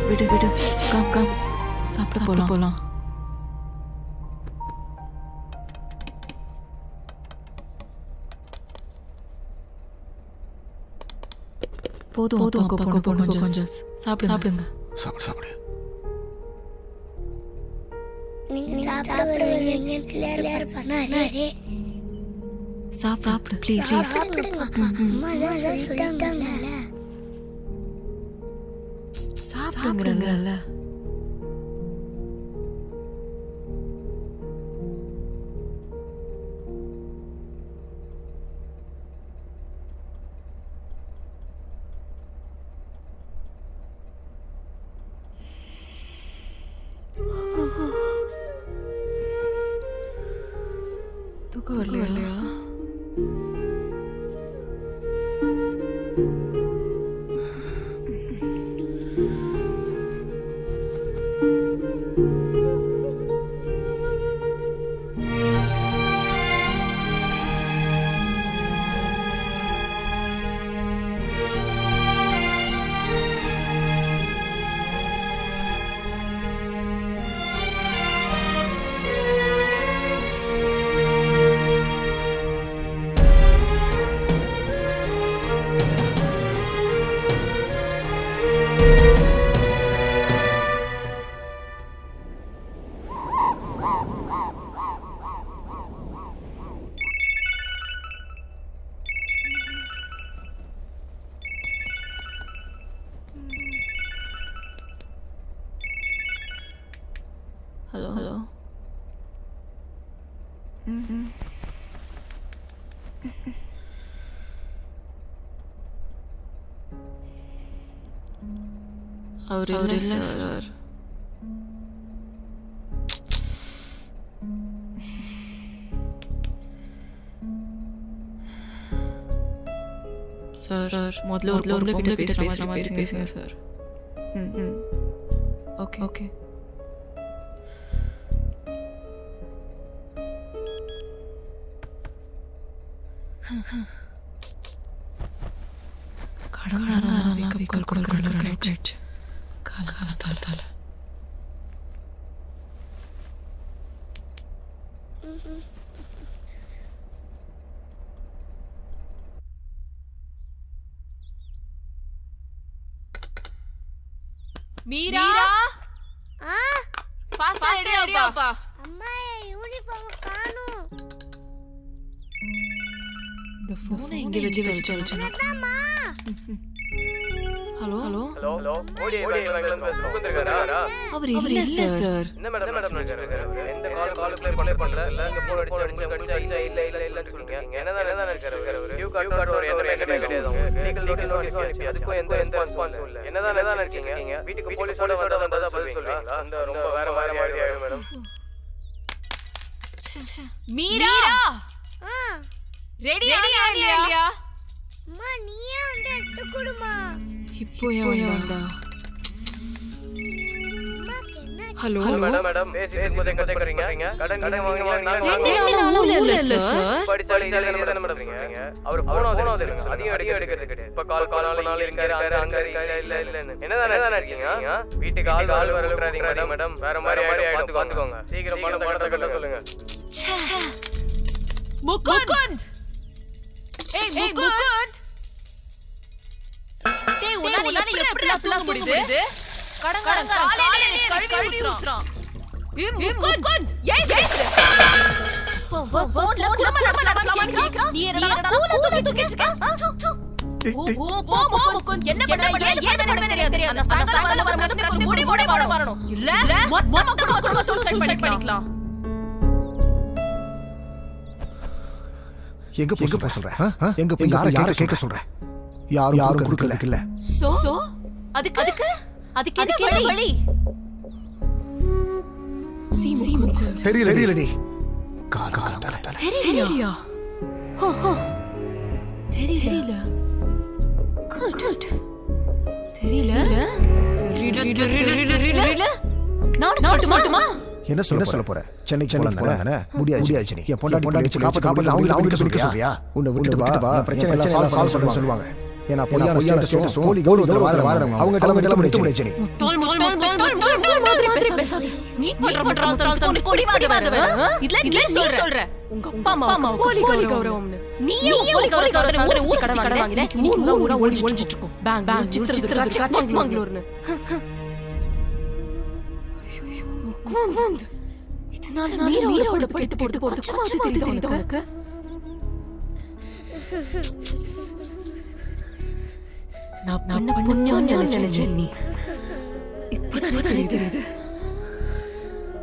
விடு கம் சாப்பிட போலாம். போதும் கொஞ்சம் சாப்பிடுங்க. சாப்பிடு. நீங்க சாப்பிட வருவீங்க கிளியர் பண்ணாரே. சாப்பிடு ப்ளீஸ். அம்மா தான் சொல்லிட்டாங்கல. சாப்பிடுங்கறங்கல. தூக்கம் வரலையா? ஹலோ. அவர் இல்லை சார். சார் முதல்ல ஒரு கிட்ட பேசுற மாதிரி பேசுங்க சார். ஓகே. காலத்தால மீரா ஃபாஸ்டா ரெடியாப்பா. அம்மா யூனிஃபார்ம் காணோம். இந்த ஃபோனை எங்க வச்சு தொலைச்சேன். அம்மா ஹலோ ஹலோ ஓடி முகுந்த் இருக்காரா? அவர் இல்ல சார். என்ன மேடம் இருக்காரு? எந்த கால் ப்ளே பண்ணல. இல்ல இங்க போன் அடிச்சு இல்ல சொல்றீங்க. என்னதான் இருக்காரு அவரு? டியூ கார்ட் ஒரு என்ன கிடையாது. லீகல் நோட்டீஸ் அதுக்கு எந்த ரெஸ்பான்ஸும் இல்ல. என்னதான் இருக்கீங்க? வீட்டுக்கு போலீஸோட வந்தா பதில் சொல்றீங்களா? அந்த ரொம்ப வேற ஆயிடும் மேடம். மீரா ரெடியா இல்லையா? அம்மா நீயே வந்து எடுத்து கொடுமா. இப்போ ஏன் வந்தா? ஹலோ மேடம் பேசிட்டு கத்துக்கறீங்க. கடன் வாங்குறீங்க. இல்ல சார். படிச்சாலே என்ன பண்றீங்க? அவர் போன் எடுங்க. அதிகம் எடுக்கிறது கிடையாது. இப்ப கால் இருக்காரு அங்க இல்ல என்னதான் இருக்கீங்க? வீட்டுக்கு ஆள் வர விட்டுறாதீங்க மேடம். வேற மாதிரி பாத்துக்கோங்க. சீக்கிரம் பணத்தை கட்ட சொல்லுங்க. முகுந்த் ஏய் முகுந்த் டேய் உன்னால எப்படி தூங்க முடியுது? கடங்கறங்க காலையில கழுவி ஊத்துறான். முகுந்த் எழுந்து போன்ல குடும்பமா நடக்கலாம்னு கேக்குறான். நீ என்னடா கூல தூக்கிட்டு இருக்க? போ முகுந்த் என்ன பண்ற? ஏன் தெரியாது. அந்த சாயங்காலம் வரும்போது கொஞ்சம் மூடி வரணும். இல்ல மொத்தமா சூசைட் பண்ணிக்கலாம். எங்க போக சொல்ற? எங்க போய் யார கேட்க சொல்ற? யாரும் கொடுக்கல. சோ அதுக்கு என்ன வழி? சி முகுந்த் தெரியலடி. தெரியலையா? ஹோ தெரியல. குட் தெரியல. நான் சொல்லட்டுமா? என்ன சொல்ல போற? சென்னைக்கு போறானே முடியாது சென்னை. என் பொண்டாட்டி காப்பாத்து அவங்க சொல்றியா? உன்னை விட்டு வா. பிரச்சனை எல்லாம் சால்வ் சொல்லுவாங்க. ஏன்னா பொய்யான ஸ்டேட்டஸ் கோலி வாங்குறவங்க அவங்க தலைமையில முடிச்சு சென்னை. முட்டாள் மாதிரி பேசாத. நீ பண்ற உன்னை கோலிவாதவ. இல்ல நீ சொல்ற. உங்க அப்பா அம்மா கோலி கௌரவம்னு. நீயும் கோலி கௌரவம் ஊர் கடன் வாங்கின. நீ ஊரா ஒளிஞ்சிட்டு இருக்கும். பேங்க் சித்ரா சிக்மங்களூர்னு. முகுந்த் இதனால மீரோட போட்டு கொஞ்சமாவது தெரியுது உனக்கு? நான் பண்ண புண்ணியம் நினைச்சேன். நீ இப்பதான் தெரியுது.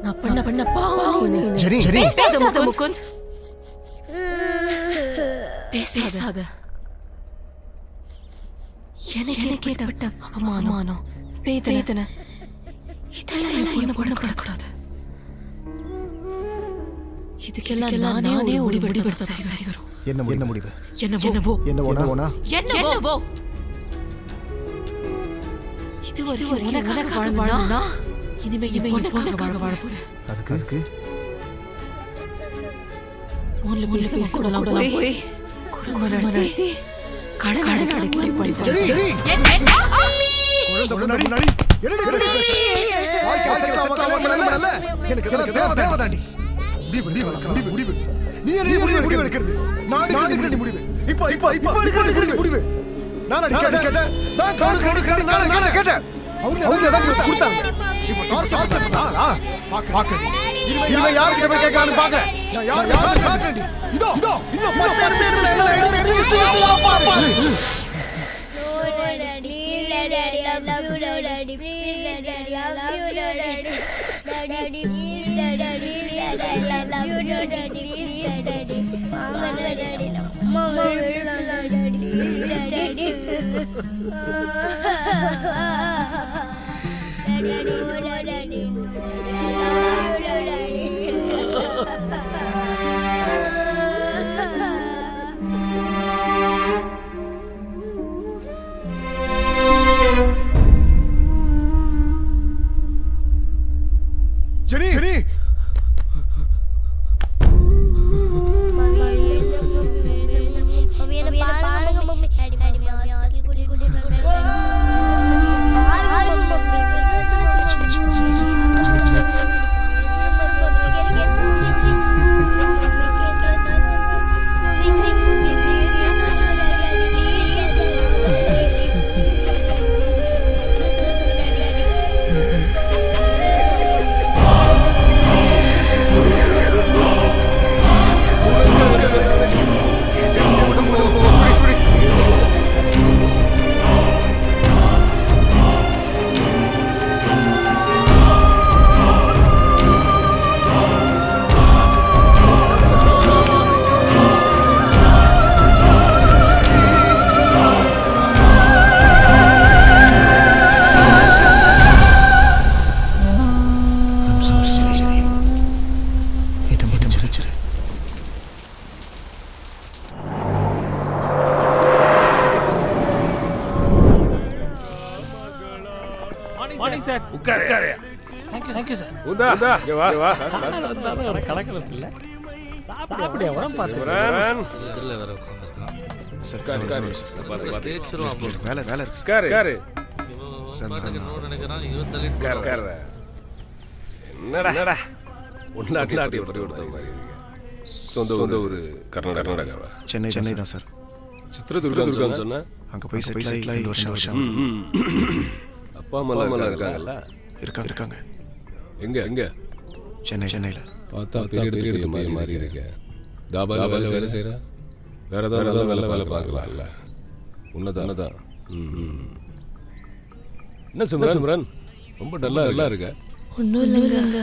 நான் பண்ண பாவம். சரி பேசாத முகுந்த். பேசாத. எனக்கு கேட்ட அவமானம் வேதனை இதெல்லாம் என்ன பண்ணக்கூடாது. இதுக்கெல்லாம் நானே முடிவு சரி வரும். என்ன முடிவு? என்னவோ இது ஒரு உனக்காக வாழணும்னா இனிமே உனக்காக வாழ போறேன். அதுக்கு போன்ல பேச கூடலாம் போய் குடும்பம் நடத்தி கடன் அடைக்கடி போய் தேவதாண்டி முடிவு. நீ முடிவு எடுக்கிறது. நான் முடிவு. இப்ப முடிவு. நான் கேட்டேன். நான் கேட்டேன். அவங்க ஏதாவது கொடுத்தாங்க. இப்போ டார்ச்சர் பாக்க. இனிமே யார்கிட்ட போய் கேட்கறான்னு பாக்க. யார் பாக்கறடி. இதோ இன்னும் 10 நிமிஷத்துல Daddy, I love you, Daddy. Please, Daddy, I love you, Daddy. Daddy, please, Daddy, I love you, Daddy. Please, Daddy. Mama, Daddy, Mama, Daddy, Daddy. Daddy, Jenny! Sir. உட்காரு. Thank you sir. உதா இங்க வா வா. சார் வந்தாலும் கலக்கலப்பு இல்லை. சாப்பிடியா உடம்பு பார்த்து. சிம்ரன் இதில் வேற உட்காந்துருக்கான். சார் தேய்ச்சிரும் வேலை வேலை இருக்கு உட்காரு. நினைக்கிறான் இவன் தள்ளிட்டு உட்காரு. என்னடா உள்நாட்டி பறி கொடுத்த மாதிரி இருக்கு. சொந்த ஊர் கர்நாடகாவா? சென்னை தான் சார். சித்திரதுர்கான்னு சொன்ன அங்கே போய் செட்டில் ஆகி வருஷம் அப்பா அம்மா இருக்காங்கல்ல? இருக்காங்க. எங்க சென்னையில் பார்த்தா பெரிய மாதிரி இருக்கு. தாபா வேலை செய்யற வேற ஏதாவது வேலை பார்க்கலாம்ல. உன்னதான். என்ன சிம்ரன் ரொம்ப டல்லா இருக்க? ஒன்றும் இல்லைங்க,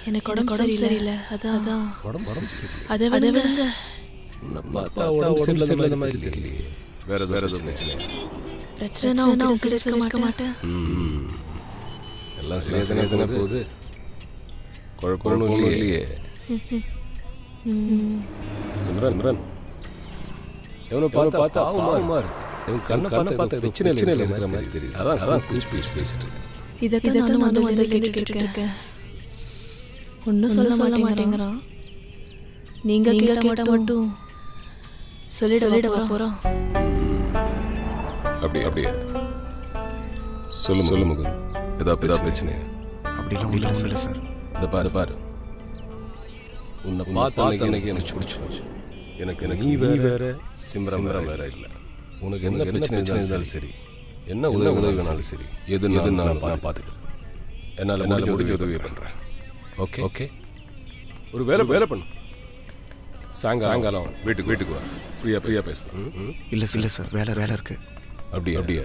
எனக்கு உடம்பு சரியில்லை. அதான் உடம்பு சரி. அதை விடுங்க. உன்னை பார்த்தா உடம்பு சரியில்லாத மாதிரி தெரியலையே. வேற எதுவும் பிரச்சனை உங்ககிட்ட சொல்லிருக்க மாட்டேன். எல்லாம் சரியா தானே போகுது. குழப்பம் இல்லையே. சிம்ரன் எவனை பார்த்தா ஆகுமா இருக்கு. இவன் கண்ணை பார்த்தா பிரச்சனை இருக்கிற மாதிரி தெரியுது. அதான் பேசிட்டு இதைத்தான் நானும் வந்து கேட்டுட்டு இருக்கேன். ஒன்றும் சொல்ல மாட்டேங்கிறான். நீங்க கேட்ட மட்டும் சொல்லிட போறோம். அப்படியே சொல்லு முகுந்த். ஏதாவது பிரச்சனை? அப்படிலாம் இல்லை சார். இந்த பாரு உன்னை பார்த்தா எனக்கு பிடிச்சிருச்சு. எனக்கு நீ வேற சிம்ரன் வேற இல்லை. உனக்கு என்ன பிரச்சனை இருந்தாலும் சரி, என்ன உதவி வேணாலும் சரி, எது நான் பார்த்துக்கிறேன். என்னால் முடிஞ்ச உதவியை பண்ணுறேன். ஓகே ஒரு வேலை பண்ணு. சாயங்காலம் வீட்டுக்கு வா. ஃப்ரீயா பேசலாம். இல்லை சார், வேலை இருக்கு. அப்படியே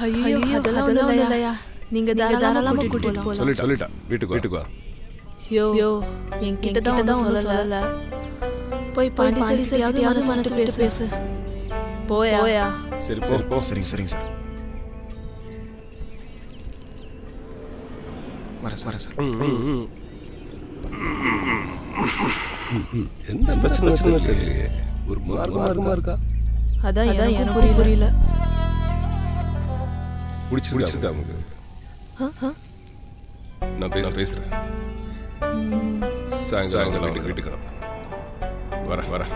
ஐயோ அதெல்லாம் இல்லையா. நீங்க தாராளமா கூட்டிட்டு போலாம். சொல்லிட்டா வீட்டுக்கு வா. யோ என்கிட்ட தான் சொல்லல. போய் பாண்டி சரியாவது மனசு பேசு. போயா. சரி போ. சரிங்க சார். வரேன் சார். என்ன பிரச்சனை தெரியலையே. ஒரு மார்க்கமா இருக்கா? அதான் எனக்கு புரியல. பிடிச்சிருக்கா உங்களுக்கு? நான் பேசுறேன். சாயங்காலம் வீட்டுக்கு வரேன்.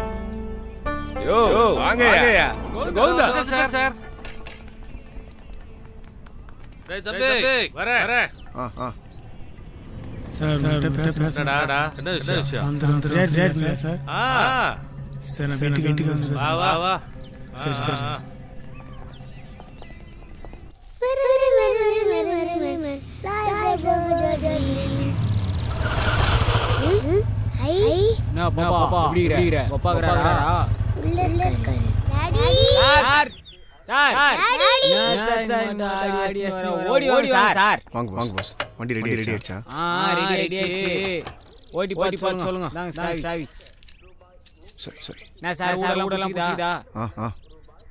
யோ வாங்கயா. கோவிந்தா சார். தம்பி வரேன். சார் என்னடா என்ன விஷயம்? சார் சார் நான் வீட்டுக்கு வந்து வா. சரி. வாங்க பாஸ். வண்டி ரெடி ஆயிடுச்சா? ஓடி பார்த்து சொல்லுங்க. சாவி சரி. நான் சார் பிடிச்சிதா?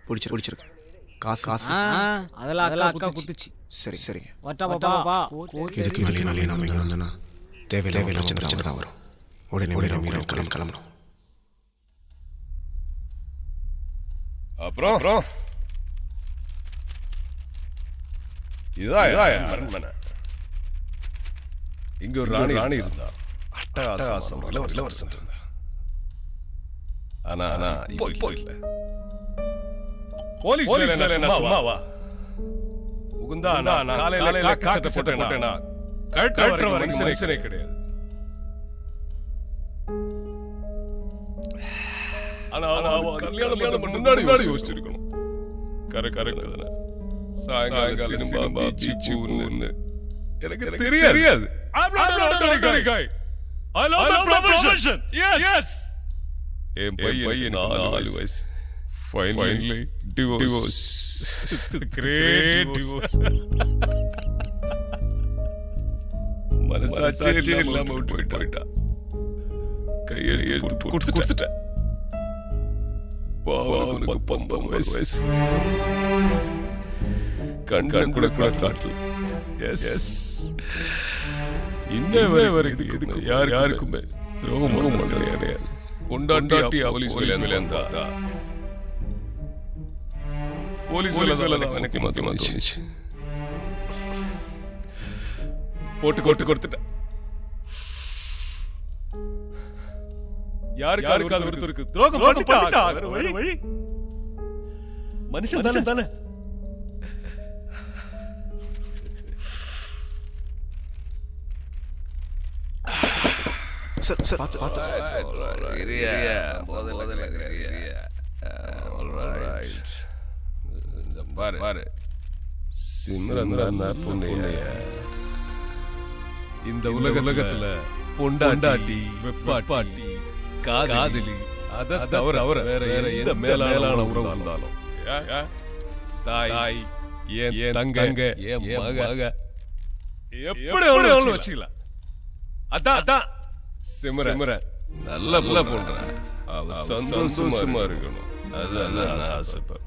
பிடிச்சிருக்கு. காசு அதெல்லாம் அக்கா குத்துச்சு. சரிங்க. வட்டா இதுக்கு மேலே நாம இங்கே வந்தோன்னா தேவையில்லாம பிரச்சனை தான் வரும். உடனே மீறி கிளம்பணும். அப்புறம் இதான் அரண்மனை. இங்க ஒரு ராணி இருந்தா. அட்டகாசம் இளவரசன் இருந்தா. ஆனா இப்போ இல்ல. போலீஸ் என்ன சும்மாவா? முகுந்தா நான் காலையில காக்கி சட்டை போட்டேனா கழட்ட வர மனுஷனே கிடையாது. ஆனா கல்யாணம் பண்ண முன்னாடி யோசிச்சிருக்கணும். கரெக்ட் தானே? சாயங்காலம் பாபா சீச்சூன்னு எனக்கு தெரியாது. I love the profession. Yes. என் பையன் 4 வயசு. Finally divorce. Great divorce. மனசாட்சியே இல்லாம விட்டு போயிட்டா. கையெழுத்து கொடுத்துட்டேன். பாவம் 19 வயசு. கண் கூட காட்டல. எஸ் இன்னவே வரைக்கும் யாருக்குமே துரோகம் கிடையாது. கொண்டாட்டி போலீஸ் வேலை போலீஸ் வேலை எனக்கு மாத்தி போட்டு கொடுத்துட்டேன். யாருக்காவது ஒருத்தருக்கு துரோகம் பண்ணிட்டா வேற வழி. மனுஷன் தானே. சார் பார்த்து பாரு சிம்ரன் இந்த உலகத்துல பொண்டாட்டி வெப்பாட்டி காதலி அத தவிர வேற எந்த மேலான உறவு இருந்தாலும் தாய் என் தங்க என் மக எப்படி வச்சுக்கலாம். அதான் சிம்ரன் நல்ல பொண்ணு. அவ சந்தோஷமா இருக்கணும். அதான் ஆசைப்பேன்.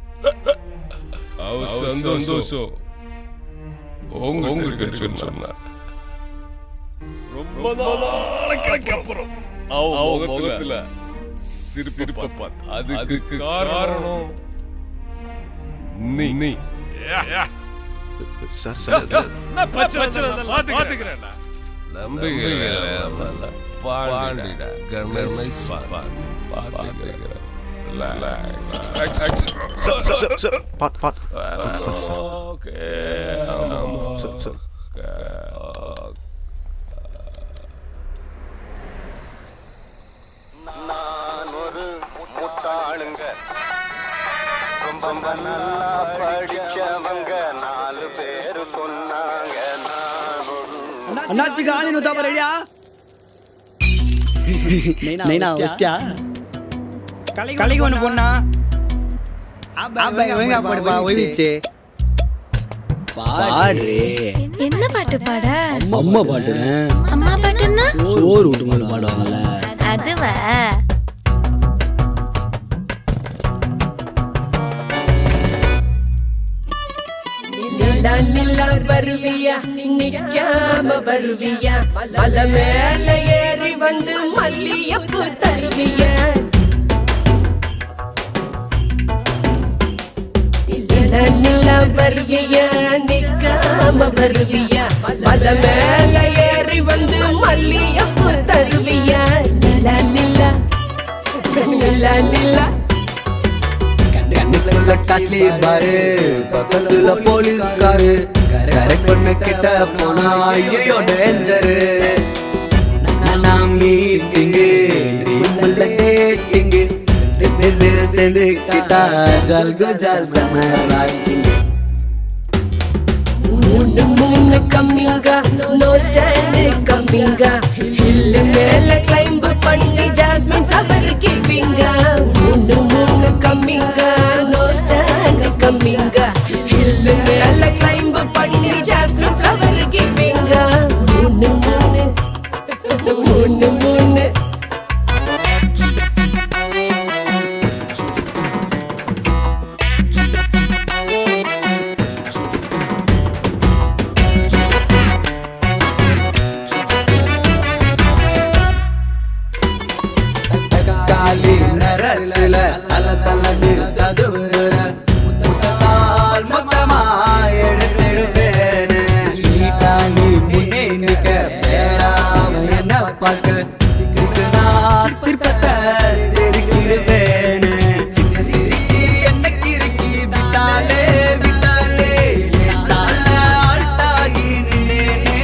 அவ சந்தோஷம் உங்களுக்கு சொன்னா ரொம்ப நாளைக்கு அப்புறம் அவ முகத்துல சிரிப்பு பார்த்து அதுக்கு காரணம் நீ. சார் நான் பிரச்சனை பாத்துக்கிறேன். நம்பிக்கை பாண்டிடா கணேஷ் பாத்துக்கிறேன். நான் ஒரு முட்டாளுங்க, ரொம்ப நல்லா படிச்சவங்க, 4 பேரு சொன்னாங்க. அண்ணாச்சி காணி நூத்தா ரெடியா? நைனா வெஸ்டியா கலைக்கு ஒன்று பொண்ணா வெங்க பாடுப்பா ஓய்விச்சு பாடு. என்ன பாட்டு பாட? அம்மா பாட்டுங்க. அம்மா பாட்டுன்னா சோறு விட்டு பாடுவாங்கல்ல அதுவா? நில வருவியா நிக்காம வருவியா, மலை மேல ஏறி வந்து மல்லியப்பு தருவியா. நில வருவியா நிக்காம வருவியா, மலை மேல ஏறி வந்து மல்லியப்பு தருவியா. நில நில நில நில கண்ணுக்குள்ள காஸ்ட்லி பாரு, பக்கத்துல போலீஸ் காரு, கரெக்ட் பண்ண கிட்ட போனா ஐயோ டேஞ்சரு. நான் மீட்டிங்கு ட்ரீம்ல டேட்டிங்கு, சேர்ந்து கிட்டா ஜல்கு ஜல் சமராக்கிங்க. மூணு கம்மிங்க நோ ஸ்டாண்ட் கம்மிங்க, ஹில் மேல கிளைம்ப் பண்ணி ஜாஸ்மின் ஃப்ளவர் கிவிங்க. மூணு கம்மிங்க நோ ஸ்டாண்ட் கம்மிங்க, ஹில் மேல கிளைம்ப் பண்ணி ஜாஸ்மின் ஃப்ளவர் கிவிங்க. மூணு காலி நரல தல தலன்னு ததுவுற முத்தால் மொத்தமா எடுத்துடுவேனே. ஸ்வீட்டா நீ முன்னே நிக்க வேடாம என்ன பார்க்க, சிக்கனா சிற்பத்தை செருக்கிடுவேனே. சிரிக்கி என்ன கிறுக்கி விட்டாலே விட்டாலே ஆட்டாகி நின்னேனே.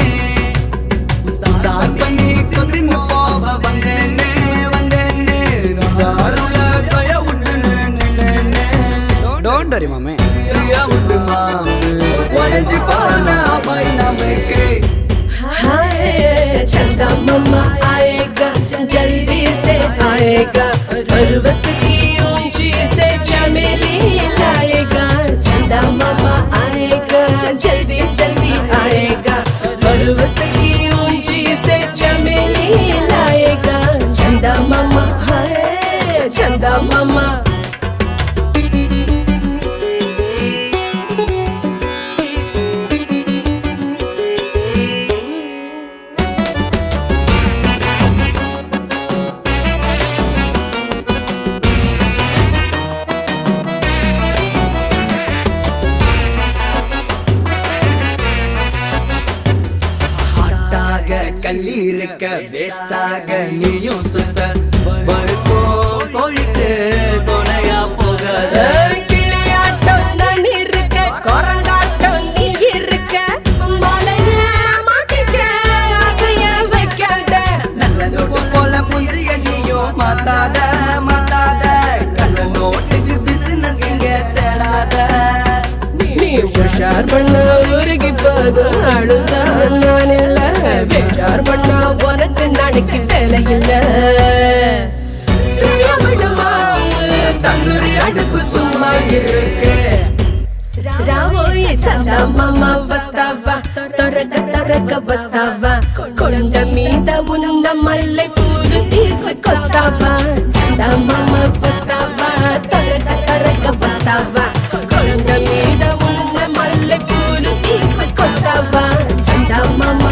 சார் பண்ணி கொதின்னு போவ வந்தேனே வந்தேனே, ஜாருல விட்டு டோன்ட் வரி மாமே விட்டு மாமே உடஞ்சி போன பாய் நமக்கு. चंदा मम्मा आएगा जल्दी से आएगा, पर्वत की ऊंची से चमेली लाएगा. चंदा मम्मा आएगा जल्दी जल्दी आएगा, पर्वत की ऊंची से चमेली लाएगा. चंदा मम्मा है चंदा मम्मा. கள்ளி இருக்க வேஸ்டாக நீயும் சுத்த பருப்போ கோழிக்கு துணையா போகாத கிளியாட்டம் நான் இருக்க குரங்காட்டம் நீ இருக்க மலைய மாட்டிக்க அசைய வைக்காத நல்ல போல புஞ்சிய நீயும் மாத்தாத மாத்தாத கள்ள நோட்டுக்கு பிசினஸ் இங்க தேடாத நீ உஷார் பண்ண உருகி போதும் அழுதான் நான் இல்ல வேஷார் பண்ண உனக்கு நாளைக்கு வேலை இல்ல விடுமா தந்தூரி அடுப்பு சும்மா இருக்கு ராவோய் சந்தா மாமா வஸ்தாவா தொடக்க வஸ்தாவா கொண்ட மீத உன்ன மல்லை பூரு తీసుకొస్తావా சந்தா மாமா வஸ்தாவா தொடக்க வஸ்தாவா கொண்ட மீத உன்ன మల్లె పూలు తీసుకొస్తావా చందా మామ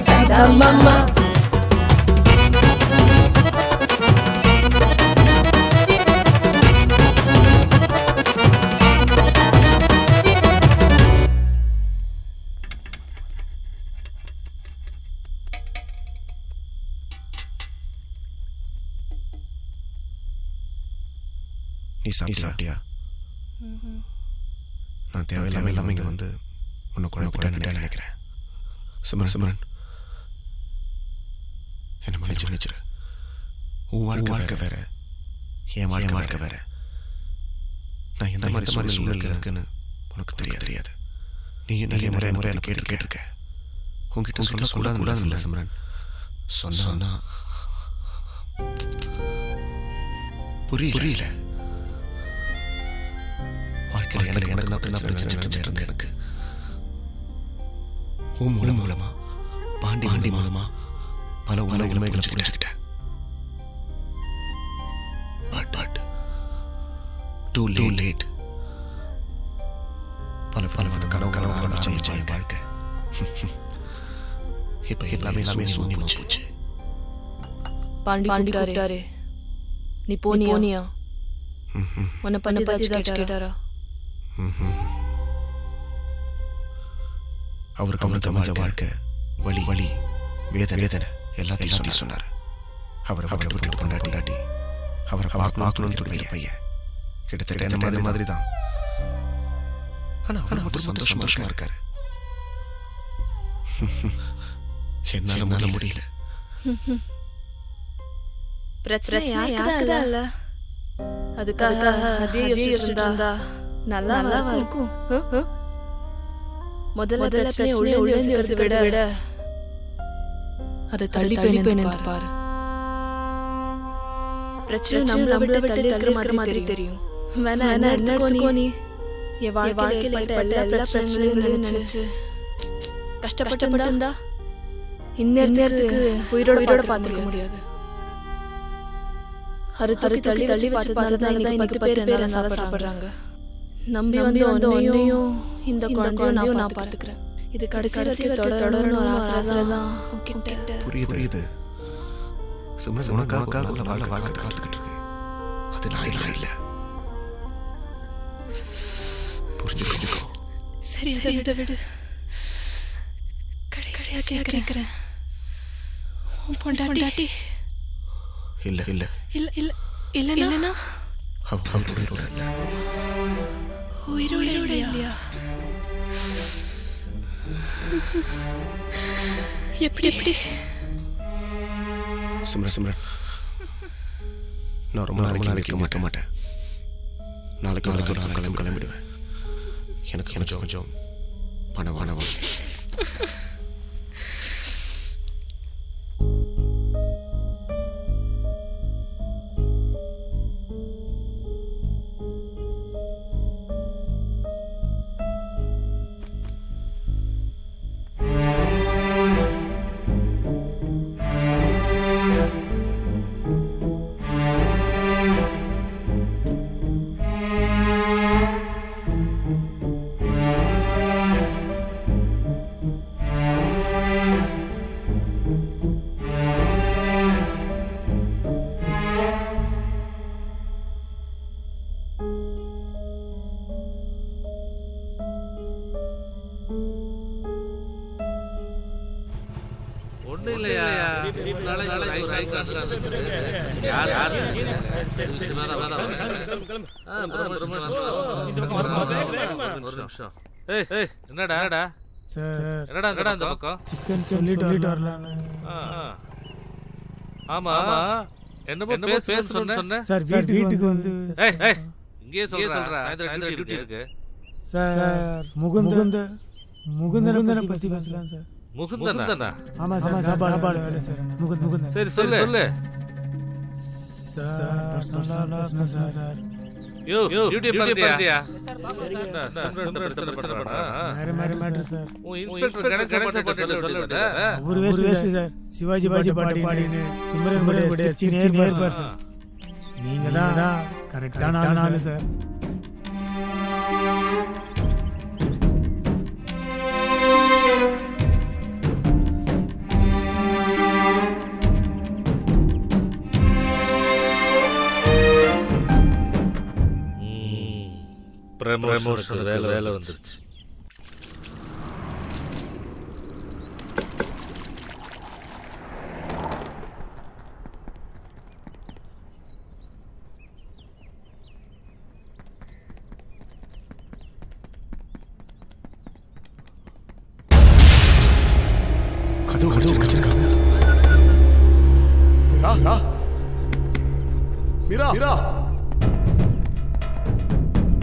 చందా మామ நீ சாப்பிட்டியா? நான் தேவையில்லாம இல்லாமல் இங்கே வந்து உன்னை குழப்பட்டேன்னு நினைக்கிறேன். சிமரன் என்னை மன்னிச்சிரு. உன் வாழ்க்கை வேற, என் வாழ்க்கை வேற. நான் எந்த மாதிரி சூழ்நிலை இருக்குன்னு உனக்கு தெரியாது. நீ நிறைய முறை எனக்கு கேட்டிருக்க. உன்கிட்ட சொல்லக்கூடாது சிமரன். சொன்னா புரியல. வாழ்க்கையில் எனக்கு மட்டும்தான் பிரச்சனை இருக்கு. எனக்கு உன் மூலமா பாண்டி மூலமா பல உண்மைகளை புரிஞ்சுக்கிட்டேன். But too late. பல கனவு ஜெய வாழ்க்கை இப்ப எல்லாமே சூன்யமா போச்சு. பாண்டி கூப்பிட்டாரு. நீ போனியா? உன்னை பத்தி கேட்டாரா? அவருக்கு அமைஞ்ச வாழ்க்கை வலி வேதனை எல்லாத்தையும் சொன்னார். அவரை விட்டு கொண்டாட்டி அவரை பார்க்கணும்னு துடிக்கிற பையன் கிட்டத்தட்ட என்ன மாதிரி தான். ஆனா அவர் மட்டும் சந்தோஷமா இருக்காரு. என்னால முடியல. பிரச்சனை யாருக்குதான். அதுக்காக அதே யோசிச்சுட்டு நல்லா இருக்கும். முதல்ல பிரச்சனை ஒளிந்து விட அதை தள்ளி போய் பாரு. பிரச்சனை நம்மள விட்டு தள்ளுற மாதிரி தெரியும். வேணா என்ன எடுத்துக்கோ. நீ என் வாழ்க்கையில எல்லா பிரச்சனைகளையும் நினைச்சு கஷ்டப்பட்டு இருந்தா இந்நேரத்துக்கு உயிரோட பார்த்துக்க முடியாது. தள்ளி பார்த்ததுனால தான் 10 பேர் சாப்பிடுறாங்க. நம்பி வந்து உன்னையும் இந்த குழந்தையும் நான் பார்த்துக்கிறேன். இது கடைசி வரைக்கும் தொடரணும் ஒரு ஆசை தான். புரியுது. உனக்காக வாழ்க்கை காத்துக்கிட்டு இருக்கு. அது நான் இல்ல. புரிஞ்சுக்கோ. சரி இதை விடு. கடைசியா கேட்கிறேன். உன் பொண்டாட்டி இல்ல இல்லைன்னா உயிரோட இல்லையா? எப்படி சிம்ரன் நான் ரொம்ப நாளைக்கு வைக்க மாட்டேன். நாளைக்கு கிளம்பிடுவேன். எனக்கு கொஞ்சம் பணம் யார் யார் ஒரு நிமிஷம். ஏய் ஏய் என்னடா என்னடா சார் என்னடா என்னடா இந்த பக்கம் சிக்கன் சொல்லிட்டு வரலான்னு. ஆமா என்னமோ பேசணும்னு சொன்ன. சார் வீட்டுக்கு வந்து ஏய் ஏய் இங்கேயே சொல்றா. சாயந்தரம் டியூட்டி இருக்கு. சார் முகுந்தனை பத்தி பேசலாம் சார். முகுந்தனா? ஆமா சார் சாப்பாடு வேலை சார். முகுந்தன். சரி சொல்லு. சார் யோ டியூட்டி பண்ணியா? பிரச்சனை பண்றானா? வேற மேட்டர் சார். உன் இன்ஸ்பெக்டர் கணேசன் பாட்டு சொல்லுடா. ஒரு வேஸ்ட் சார். சிவாஜி பாட்டு பாடினு சிம்ரன் கூட சீனியர் பர்சன். நீங்க தான் கரெக்டான ஆளு சார். ப்ரமோஷன் வேலை வந்துருச்சு. கதவு வச்சிருக்காங்க. மீரா மீரா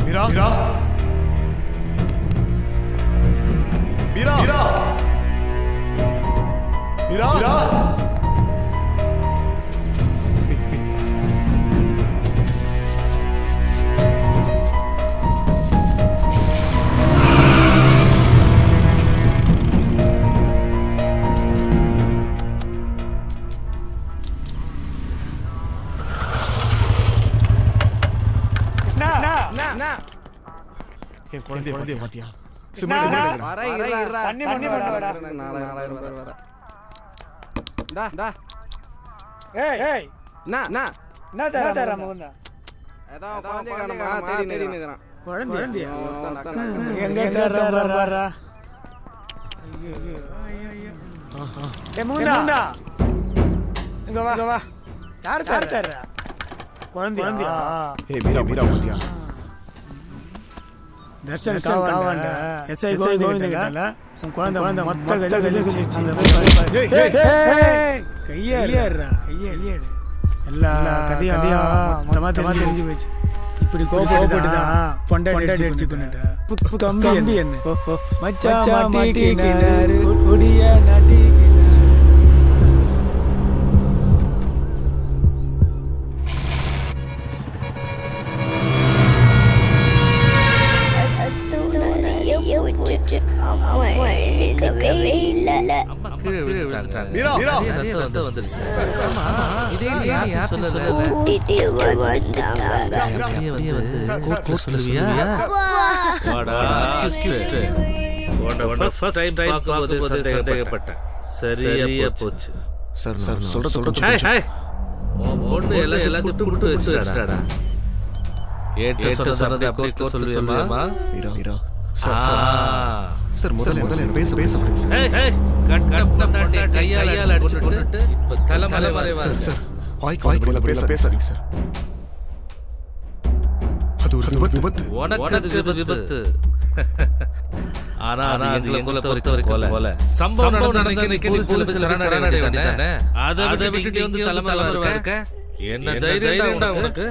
மீரா மீரா மீரா மீரா மீரா மீரா என் குழந்தைய பாத்தியா? தர்ஷன் காவாண்ட எஸ்ஐ கோவிந்த கேட்டல உன் குழந்தை மொத்த கையேறா எல்லா கதையும் மொத்தமா தெரிஞ்சு போச்சு. இப்படி கோபப்பட்டுதான் பொண்டாட்டி அடிச்சுக்கொண்டு கம்பி என்ன மச்சான் மாட்டிக்கினாரு கொடிய நாட்டிக்கினாரு. சரியா போச்சு. எல்லாத்தையும் வச்சுட்டாடா. சார் முதல்ல பேச சார் வாய்க்கு பேசாதீங்க சார். அது ஒரு விபத்து. உனக்கு விபத்து. ஆனா எங்களை பொறுத்தவரைக்கும் போல சம்பவம் நடந்த சரணடைய வேண்டியதானே. அதை விட்டு வந்து தலைமறைவா இருக்க என்ன தைரியம் உனக்கு?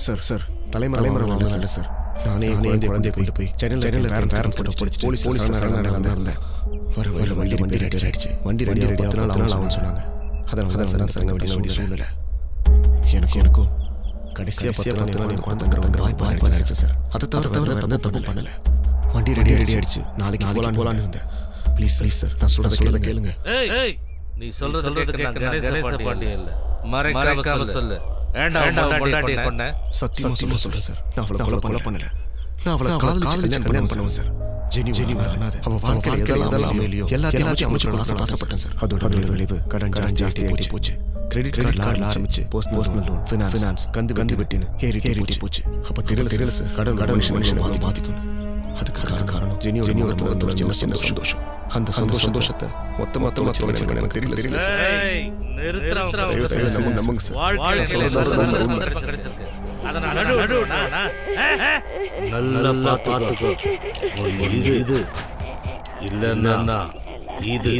சார் தலைமறை இல்ல சார். நானே குழந்தைய கொண்டு போய் சென்னையில் பேரண்ட்ஸ் கூட போலீஸ் இருந்தேன். வர வண்டி ரெடி ஆயிடுச்சு. வண்டி ரெடி 10 நாள் ஆகும் சொன்னாங்க. அதனால தான் சார் வேண்டிய சூழ்நிலை. எனக்கும் கடைசியாக 10 நாள் என் குழந்தைங்கிற வாய்ப்பு ஆயிடுச்சு சார். அதை தவிர தப்பு பண்ணல. வண்டி ரெடி ஆயிடுச்சு. நாளைக்கு போலான்னு இருந்தேன். ப்ளீஸ் சார் நான் சொல்றதை கேளுங்க. நீ சொல்றது கணேச பாண்டியன் இல்ல. மறைக்காம சொல்லு. சத்தியமா சொல்றேன் சார். நான் அவளை கொலை பண்ணல. நான் அவளை காதலிச்சு கல்யாணம் பண்ணுவேன் சார். ஜெனி வராது. அவ வாழ்க்கையில எதெல்லாம் அமையலையோ எல்லாத்தையும் அமைச்சு ஆசைப்பட்டேன் சார். அதோட விளைவு கடன் ஜாஸ்தி போச்சு. கிரெடிட் கார்டு ஆரம்பிச்சு பர்சனல் லோன் ஃபினான்ஸ் கந்து வெட்டின்னு ஏறி போச்சு. அப்ப தெரியல சார் கடன் மனுஷன் பாதிக்கும். அதுக்கு காரணம் ஜெனியோட சின்ன சந்தோஷம். அந்த சந்தோஷத்தை மொத்தமா தொலைச்சிருக்கேன் எனக்கு தெரியல சார். ஏய், நிறுத்துறா தயவு செய்து நம்புங்க சார். வாழ்க்கையில சந்தர்ப்பம் கிடைச்சிருக்கு. அதை நான் நடுவுனா நல்லா பார்த்துக்கோ. இது இல்லன்னா இது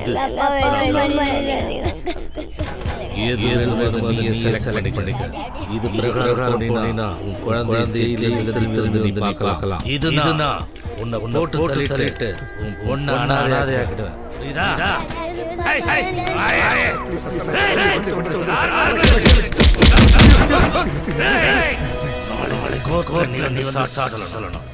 செலக்ட் பண்ணிக்க. இது பிரகாரம் போனீனா உன் குழந்தையை திரும்பி பார்க்கலாம். இதுனா உன்னை போட்டு தள்ளிட்டு உன் பொண்ணை அனாதையாக்கிடுவேன். புரியுதா? சொல்லணும்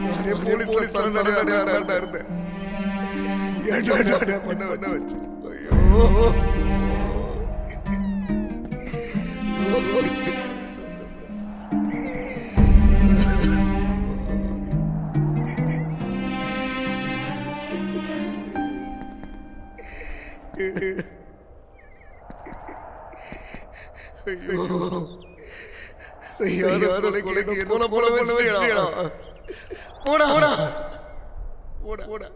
உனக்கு போலீஸ் இருந்தேன். பண்ண வச்சு போடா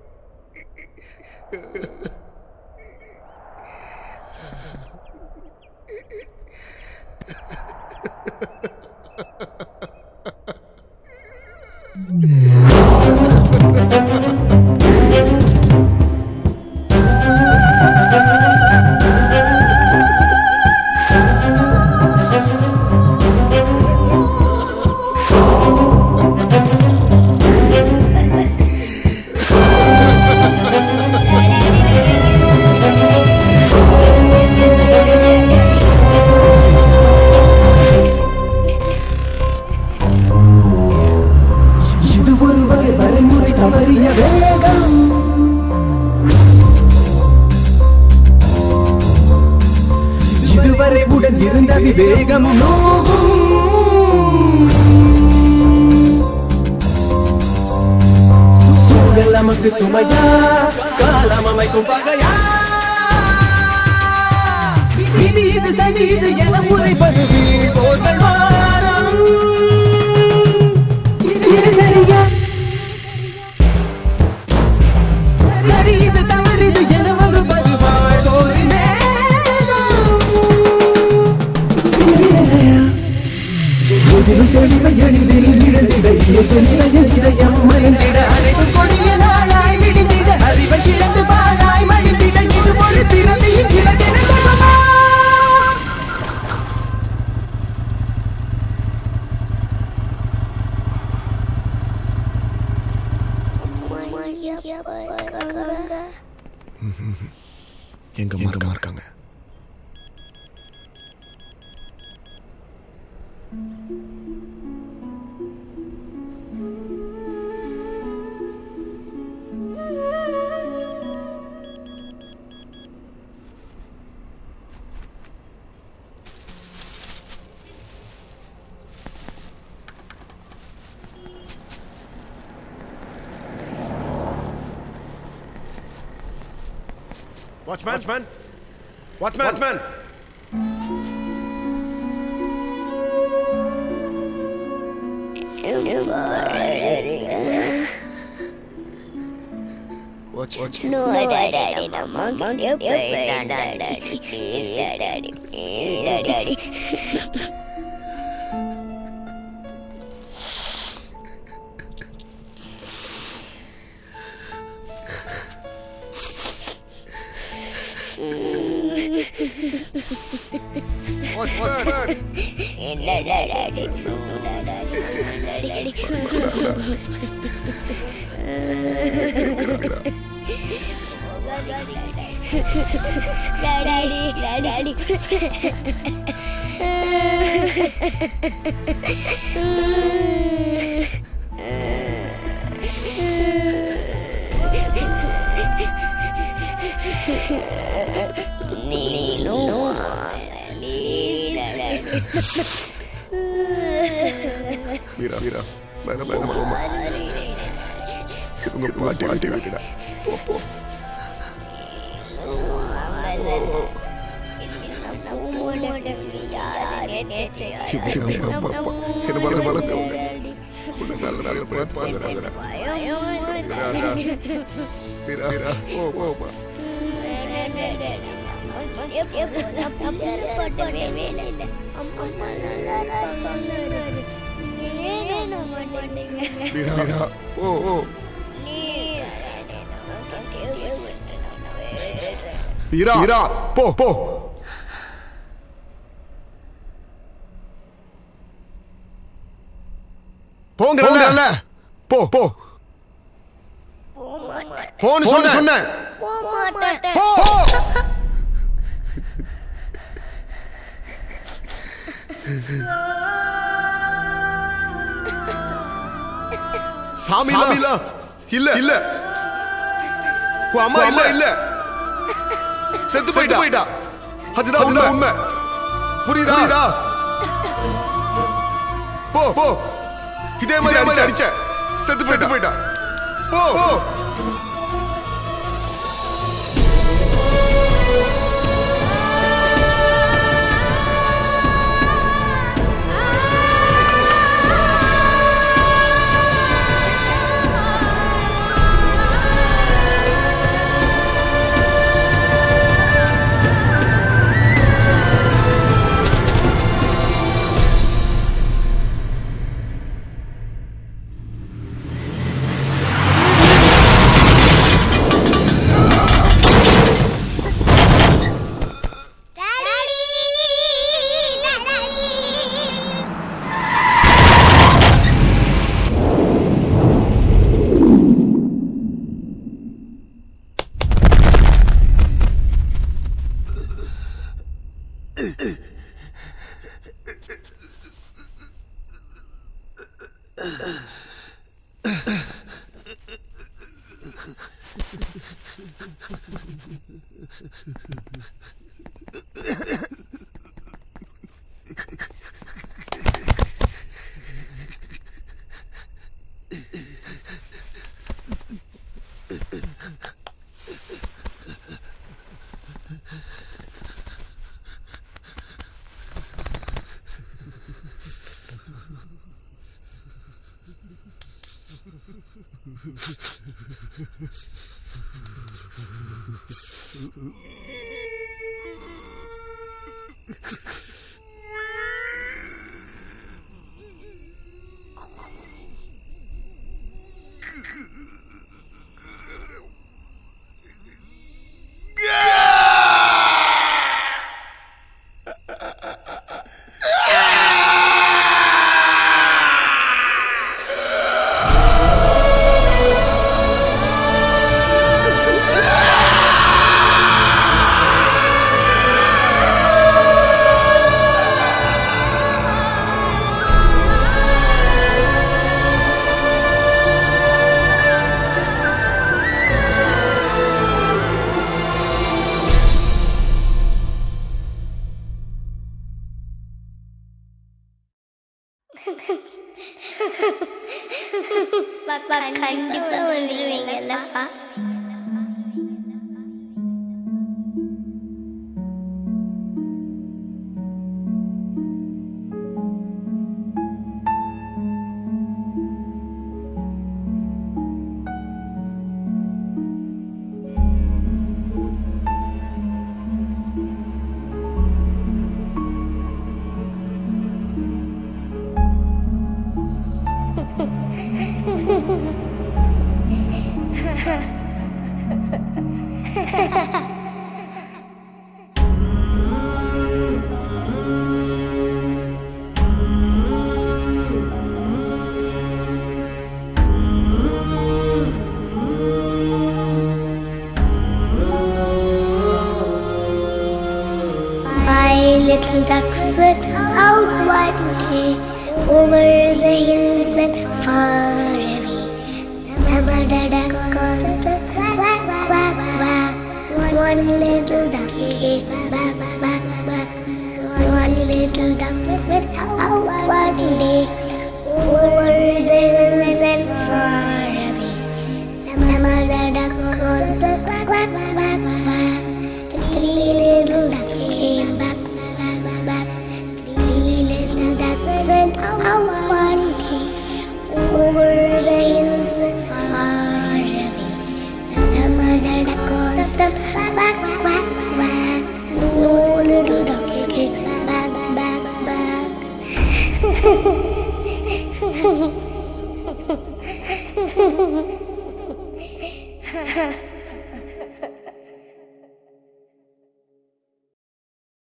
இதுவரை உடன் இருந்த விவேகம் சூழல் நமக்கு சுமையா காலம் அமைக்கும் பகையா இது இது சரி இது என முறைப்பது போர்கள் வாரம் இது சரியா சரி இது தவறு இது என வகுப்பது வாழ்வோரின் தெளிவை எளிதில் இழந்திட இதயம் மறைந்திட அனைத்து கொடிய நாளாய் விடுந்திட அறிவை இழந்து பாழாய் மடிந்திட இது ஒரு பிறவியின் இலக்கென எங்க இருக்காங்க. Watchman! Watchman! Watch. No, Daddy. No, Mom. You play, Daddy. Please, Daddy. Daddy. Watchman! Daddy. வீரா வீரா மேல மேல போமா உங்க பாட்டி பாட்டி விட்டுடா போ போ போ போ போங்கறல்ல போ போ போன்னு சொன்னேன் போ சாமிலா இல்ல இல்ல அம்மா இல்ல இல்ல செத்து போயிட்டா அதுதான் உண்மை புரியுதா போ போ இதே மாதிரி அடிச்ச செத்து போயிட்டா போ போ கண்டிப்பா வந்துருவீங்கல்லப்பா. Little ducks went out one day over the hills and far away. Mama duck calls the quack, quack, quack. One little duck came back, back, back. One little duck went out one day over the hills and far away. The mother duck calls the quack, quack, quack, quack. Three little ducks came back, back, back. Three little ducks went out one day over the hills and far away. The mother duck calls the quack, quack, quack.